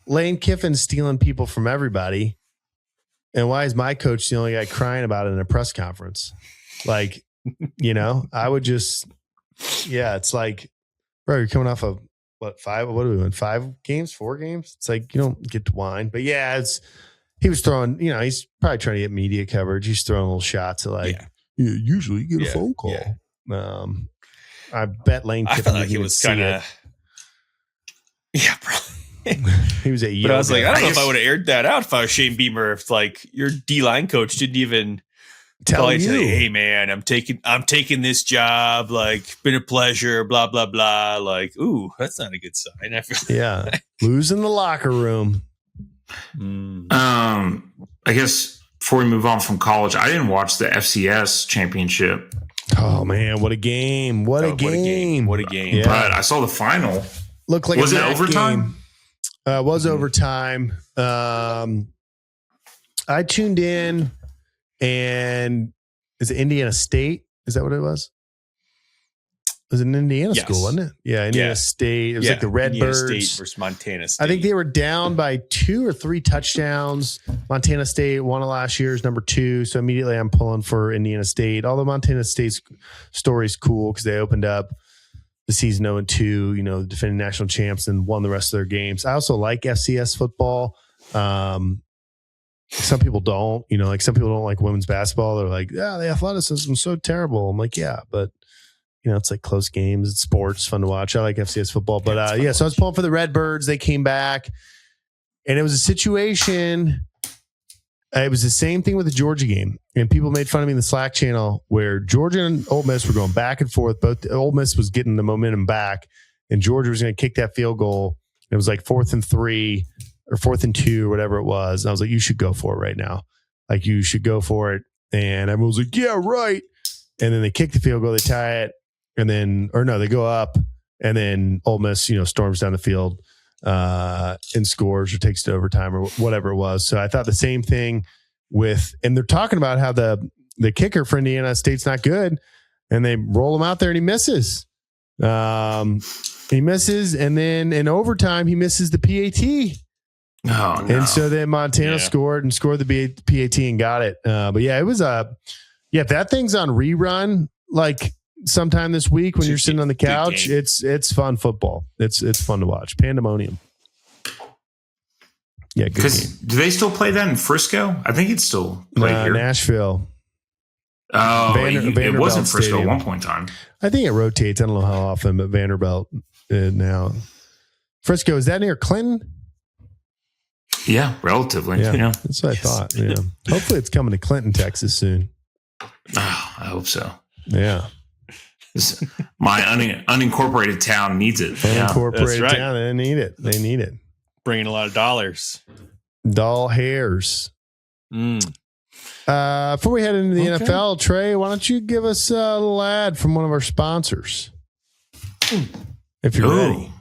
Lane Kiffin's stealing people from everybody. And why is my coach the only guy crying about it in a press conference? Like, I would just, it's like, bro, you're coming off of what are we doing? 5 games, 4 games? It's like, you don't get to whine. But yeah, he was throwing, he's probably trying to get media coverage. He's throwing little shots at usually you get a phone call. Yeah. I bet Lane Kiffin. I felt like it was kind of, bro. He was but I was like, I don't know if I would have aired that out if I was Shane Beamer. If like your D-line coach didn't even tell you, hey man, I'm taking this job. Like, been a pleasure. Blah blah blah. Like, ooh, that's not a good sign. I feel losing the locker room. I guess before we move on from college, I didn't watch the FCS championship. Oh man, what a game! What a game! Yeah. But I saw the final. Looked like was it overtime? It was overtime. I tuned in, and is it Indiana State? Is that what it was? It was an Indiana school, wasn't it? Yeah, Indiana State. It was like the Redbirds State versus Montana State. I think they were down by 2 or 3 touchdowns. Montana State won last year's number 2, so immediately I'm pulling for Indiana State. Although Montana State's story is cool because they opened up the season 0-2, the defending national champs, and won the rest of their games. I also like FCS football. Some people don't, like some people don't like women's basketball. They're like, the athleticism is so terrible. I'm like, but it's like close games. It's sports, fun to watch. I like FCS football, but so I was pulling for the Redbirds. They came back, and it was a situation. It was the same thing with the Georgia game, and people made fun of me in the Slack channel where Georgia and Ole Miss were going back and forth. Both Ole Miss was getting the momentum back, and Georgia was going to kick that field goal. It was like 4th and 3 or 4th and 2 or whatever it was. And I was like, you should go for it right now. Like, you should go for it. And everyone was like, yeah, right. And then they kick the field goal, they tie it, and then, they go up, and then Ole Miss, storms down the field and scores or takes to overtime or whatever it was. So I thought the same thing and they're talking about how the kicker for Indiana State's not good, and they roll him out there and he misses. He misses, and then in overtime he misses the PAT. Oh, no. And so then Montana scored the PAT and got it. But it was if that thing's on rerun like sometime this week when you're sitting on the couch, it's fun football. It's fun to watch. Pandemonium. Yeah, good game. Do they still play that in Frisco? I think it's still played here. Nashville. Oh, it wasn't Frisco Stadium. At one point in time. I think it rotates. I don't know how often, but Vanderbilt now. Frisco, is that near Clinton? Yeah, relatively. Yeah. That's what I thought. Yeah. Hopefully it's coming to Clinton, Texas soon. Oh, I hope so. Yeah. My unincorporated town needs it. Unincorporated town, they need it. They need it. Bringing a lot of dollars. Doll hairs. Before we head into the NFL, Trey, why don't you give us a little ad from one of our sponsors? If you're ready.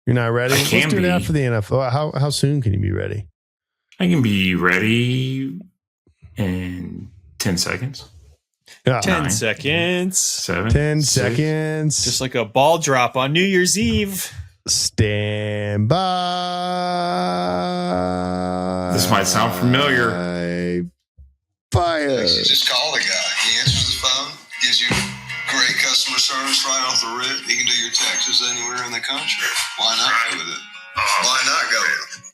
You're not ready? Let's do it after the NFL. How soon can you be ready? I can be ready in 10 seconds. 10 seconds. 7. 10 6. seconds. Just like a ball drop on New Year's Eve. Stand by. This might sound familiar. Fire. You just call the guy. He answers the phone, gives you great customer service right off the rip. He can do your taxes anywhere in the country. Why not go with it? Why not go with it?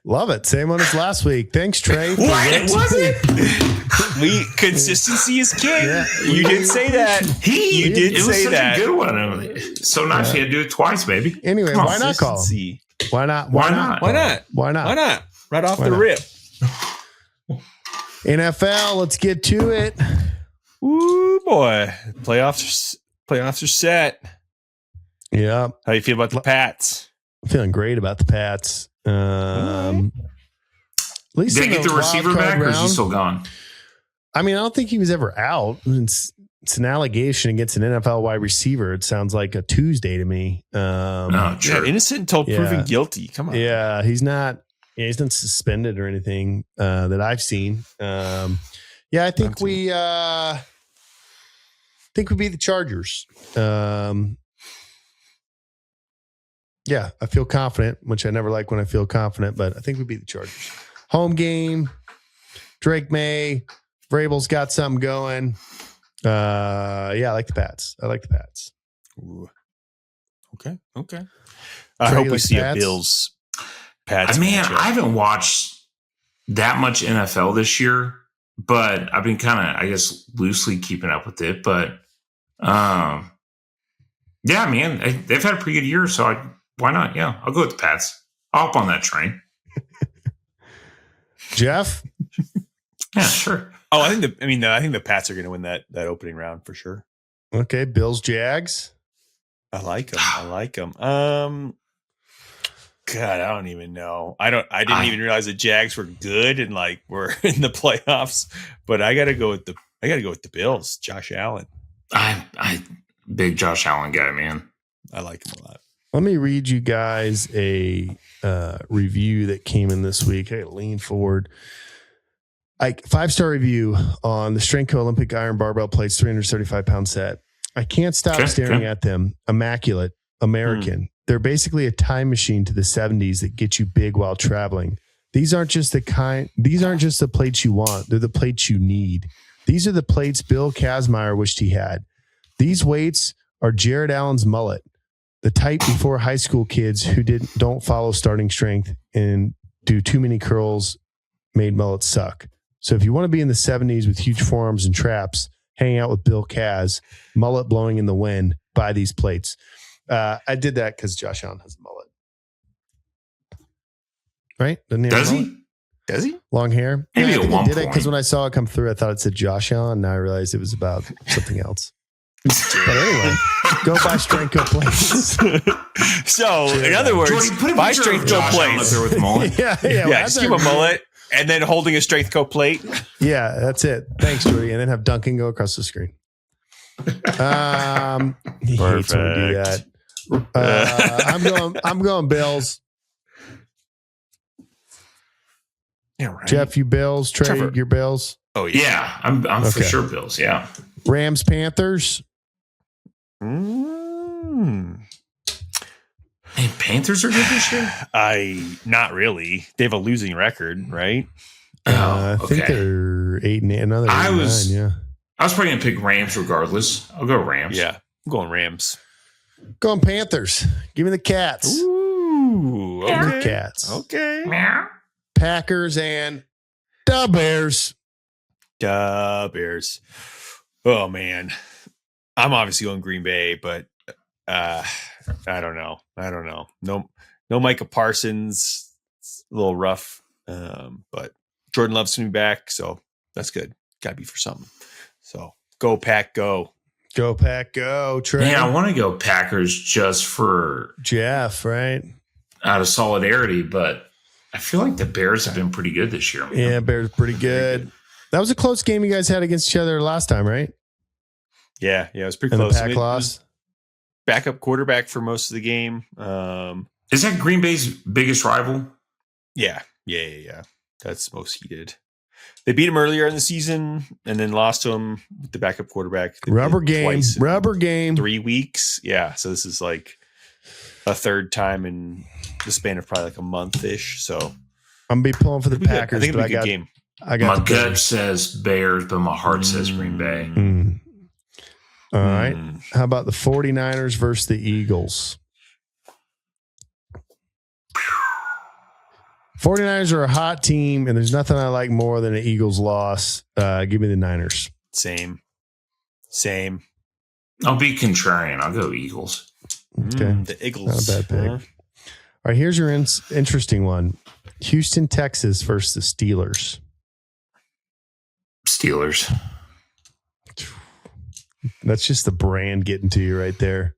Love it. Same one as last week. Thanks, Trey. What was it? Consistency is king. Yeah. You did say that. You did say that. It was such a good one. So nice. You had to do it twice, baby. Anyway, why not call him? Why not? Why not? Why not? Why not? Why not? Right off the rip. NFL, let's get to it. Ooh, boy. Playoffs are set. Yeah. How you feel about the Pats? I'm feeling great about the Pats. At least Did they get the receiver back, or is he still gone? I mean, I don't think he was ever out. It's an allegation against an NFL wide receiver. It sounds like a Tuesday to me. No, sure. Yeah, innocent until proven guilty. Come on. Yeah, he's not suspended or anything that I've seen. I think we beat the Chargers. I feel confident, which I never like when I feel confident, but I think we beat the Chargers. Home game. Drake May. Vrabel's got something going. I like the Pats. Ooh. Okay. I hope we see a Bills Pats. Man, I haven't watched that much NFL this year, but I've been kind of, I guess, loosely keeping up with it. But man, they've had a pretty good year, so why not? Yeah, I'll go with the Pats. I'll hop on that train. Jeff? Yeah, sure. Oh, I think the Pats are going to win that opening round for sure. Okay, Bills, Jags. I like them. God, I don't even know. I didn't even realize the Jags were good and like were in the playoffs. But I got to go with the Bills. Josh Allen. I big Josh Allen guy, man. I like him a lot. Let me read you guys a review that came in this week. Hey, lean forward. 5-star review on the Strength Co Olympic Iron Barbell Plates 375-pound set. I can't stop staring at them. Immaculate, American. They're basically a time machine to the 70s that get you big while traveling. These aren't just the plates you want. They're the plates you need. These are the plates Bill Kazmaier wished he had. These weights are Jared Allen's mullet, the type before high school kids who don't follow starting strength and do too many curls made mullets suck. So if you want to be in the 70s with huge forearms and traps, hanging out with Bill Kaz, mullet blowing in the wind, buy these plates. I did that because Josh Allen has a mullet. Right? Does he? Does he? Long hair? Maybe at one point. I did it because when I saw it come through, I thought it said Josh Allen. Now I realized it was about something else. But anyway, go buy Strength Co plates. So, in other words, Jordy, buy Strength Co plates. There with mullet. yeah. Just keep a mullet and then holding a Strength Co plate. Yeah, that's it. Thanks, Jordy. And then have Duncan go across the screen. He hates when we do that. I'm going Bills. Yeah, right. Jeff, you Bills. Trey, Trevor. your Bills. Oh yeah, I'm for sure Bills. Yeah. Rams, Panthers. Man, Panthers are good this year? Not really. They have a losing record, right? I think they're 8-8. Another 8-9. Yeah. I was probably gonna pick Rams regardless. I'll go Rams. Yeah, I'm going Rams. Going Panthers. Give me the Cats. Ooh, Give me okay. the Cats. Okay. Packers and the Bears. Bears. Oh man, I'm obviously going Green Bay, but I don't know. No Micah Parsons. It's a little rough, but Jordan Love's coming back, so that's good. Got to be for something. So go Pack, go. Go Pack, go. Trey. Man, I want to go Packers just for Jeff, right? Out of solidarity, but I feel like the Bears have been pretty good this year. Man. Yeah, Bears pretty good. That was a close game you guys had against each other last time, right? Yeah, it was pretty And close. the Pack lost. Backup quarterback for most of the game. Is that Green Bay's biggest rival? Yeah. That's most heated. They beat him earlier in the season and then lost to him with the backup quarterback. Rubber game. 3 weeks. Yeah. So this is like a third time in the span of probably like a month-ish. So I'm going to be pulling for the Packers. I think it'll be a good game. My gut says Bears, but my heart says Green Bay. All right. How about the 49ers versus the Eagles? 49ers are a hot team, and there's nothing I like more than an Eagles loss. Give me the Niners. Same. I'll be contrarian. I'll go Eagles. Okay. The Eagles. Not a bad pick. All right, here's your interesting one. Houston, Texas versus the Steelers. Steelers. That's just the brand getting to you right there.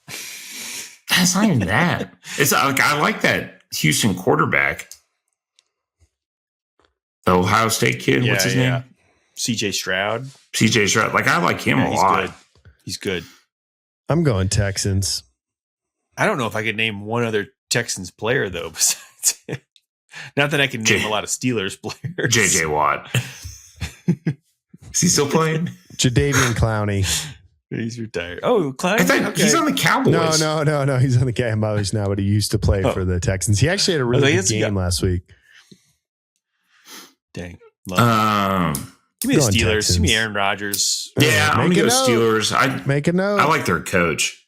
That's not even that. It's like I like that Houston quarterback. The Ohio State kid. What's his name? CJ Stroud. CJ Stroud. Like, I like him a lot. Good. He's good. I'm going Texans. I don't know if I could name one other Texans player, though, besides not that I can name a lot of Steelers players. JJ Watt. Is he still playing? Jadeveon Clowney. He's retired. Oh, Clowney? Okay. He's on the Cowboys. No. He's on the Cowboys now, but he used to play for the Texans. He actually had a really good game last week. Dang. Give me the Steelers. Texans. Give me Aaron Rodgers. Yeah, I'm going to go Steelers. Make a note. I like their coach.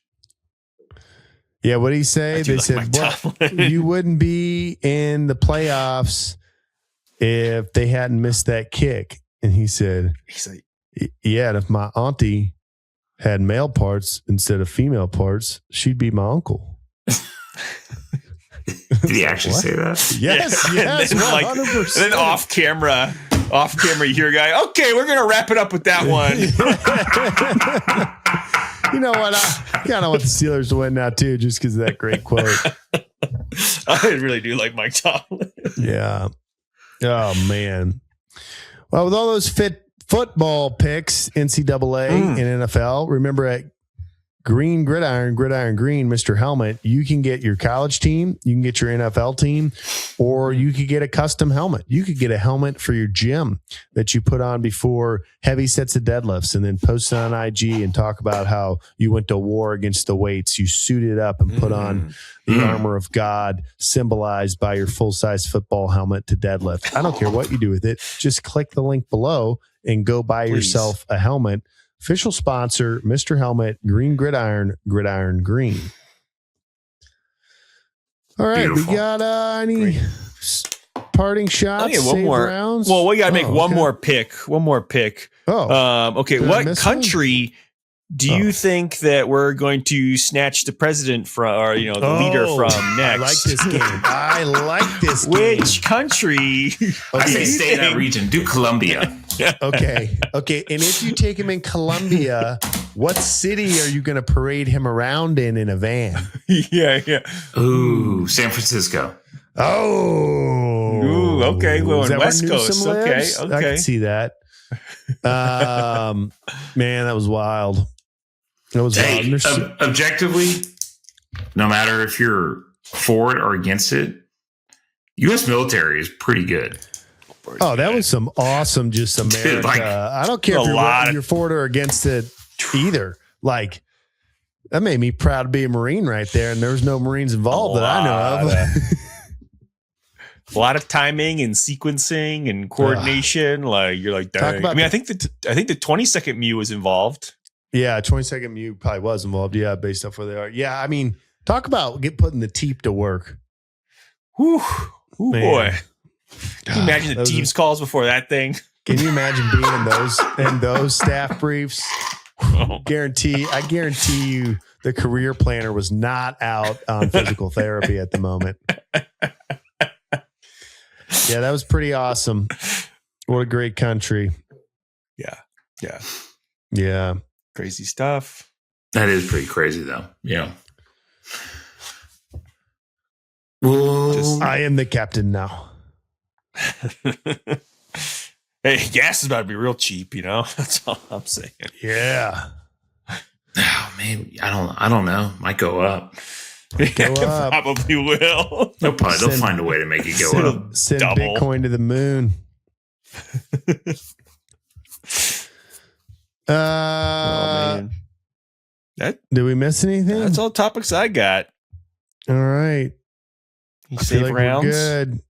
Yeah, what did he say? They said, you wouldn't be in the playoffs if they hadn't missed that kick. And he's like, yeah, and if my auntie had male parts instead of female parts, she'd be my uncle. Did he actually say that? Yes, yes, and then, 100%. And then off camera, you hear a guy, okay, we're going to wrap it up with that one. You know what? I kind of want the Steelers to win now, too, just because of that great quote. I really do like Mike Tomlin. Yeah. Oh, man. Well, with all those football picks, NCAA and NFL, remember at Green Gridiron, Mr. Helmet, you can get your college team, you can get your NFL team, or you could get a custom helmet. You could get a helmet for your gym that you put on before heavy sets of deadlifts and then post it on IG and talk about how you went to war against the weights. You suited up and put on the armor of God symbolized by your full-size football helmet to deadlift. I don't care what you do with it. Just click the link below and go buy yourself a helmet. Official sponsor, Mr. Helmet, Green Gridiron Green. All right, Beautiful. we got any parting shots? One more. Rounds? Well, we got to make one more pick. Okay, what country do you think that we're going to snatch the president from, or the leader from next? I like this game. Which country? I say stay in that region. Do Colombia. Okay. And if you take him in Colombia, what city are you going to parade him around in a van? Yeah. Ooh, San Francisco. Oh. Ooh, okay. Well, in West Coast. Okay. I can see that. Man, that was wild. Objectively, no matter if you're for it or against it, U.S. military is pretty good. Oh, that was some awesome, just America. Dude, I don't care if you're for it or against it either. Like, that made me proud to be a Marine right there, and there was no Marines involved that I know of. A lot of timing and sequencing and coordination. You're like, dang. I think the 22nd MEU was involved. Yeah, 22nd MEU probably was involved. Yeah, based off where they are. Yeah, I mean, talk about putting the teep to work. Whew, boy. Can you imagine the team's calls before that thing? Can you imagine being in those staff briefs? I guarantee you the career planner was not out on physical therapy at the moment. Yeah, that was pretty awesome. What a great country. Yeah. Crazy stuff. That is pretty crazy, though. Yeah. Well, I am the captain now. Hey, gas is about to be real cheap, That's all I'm saying. Yeah. Oh man, I don't know. Might go up. Probably will. They'll find a way to make it go up. Send double Bitcoin to the moon. Man. Did we miss anything? That's all topics I got. All right. You save rounds? We're good.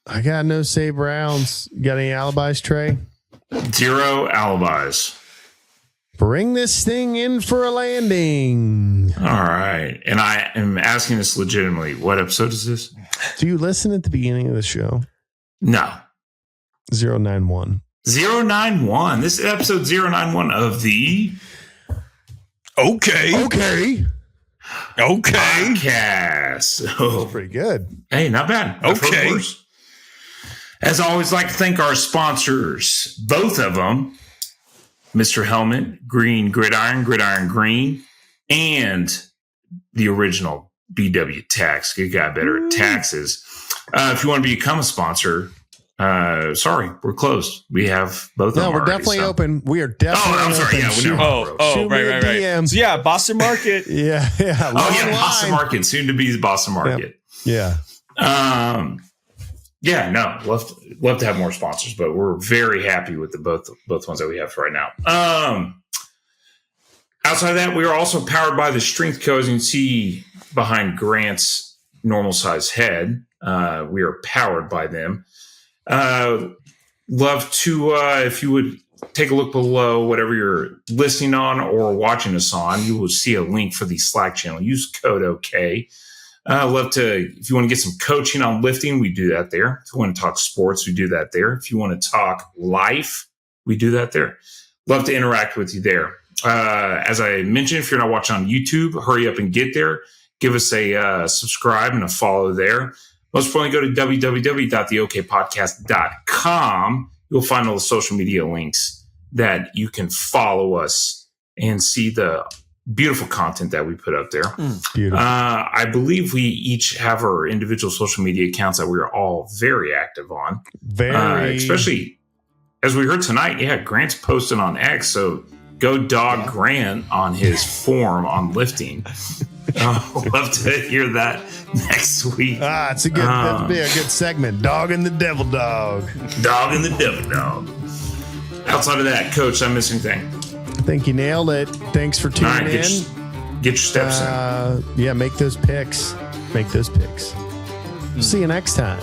I got no save rounds. You got any alibis, Trey? 0 alibis. Bring this thing in for a landing. All right. And I am asking this legitimately. What episode is this? Do you listen at the beginning of the show? No. 091. 091. This is episode 091 of the Okay. podcast. Oh, pretty good. Hey, not bad. Okay. As always, like to thank our sponsors, both of them, Mr. Helmet, Green Gridiron Green, and the original BW Tax. Good guy, better at taxes. If you want to become a sponsor, Sorry, we're closed. We have both. No, we're definitely open. We are definitely. I'm sorry. open. Yeah, we know. Right. DM. So yeah, Boston Market. Yeah. Boston Market, soon to be Boston Market. Yeah. Yeah, no, love to have more sponsors, but we're very happy with the both ones that we have for right now. Outside of that, we are also powered by the Strength Co. As you can see behind Grant's normal size head, we are powered by them. Love to, if you would take a look below, whatever you're listening on or watching us on, you will see a link for the Slack channel. Use code OK. Love to, if you want to get some coaching on lifting, we do that there. If you want to talk sports, we do that there. If you want to talk life, we do that there. Love to interact with you there. As I mentioned, if you're not watching on YouTube, hurry up and get there. Give us a subscribe and a follow there. Most importantly, go to www.theokpodcast.com. You'll find all the social media links that you can follow us and see the beautiful content that we put up there. Beautiful. I believe we each have our individual social media accounts that we're all very active on. Especially as we heard tonight. Yeah, Grant's posted on X, so go dog Grant on his form on lifting. We'll love to hear that next week. It's a good. That'd be a good segment. Dog and the Devil Dog. Dog and the Devil Dog. Outside of that, Coach, I'm missing anything. I think you nailed it. Thanks for tuning in. Get your steps in. Yeah, make those picks. See you next time.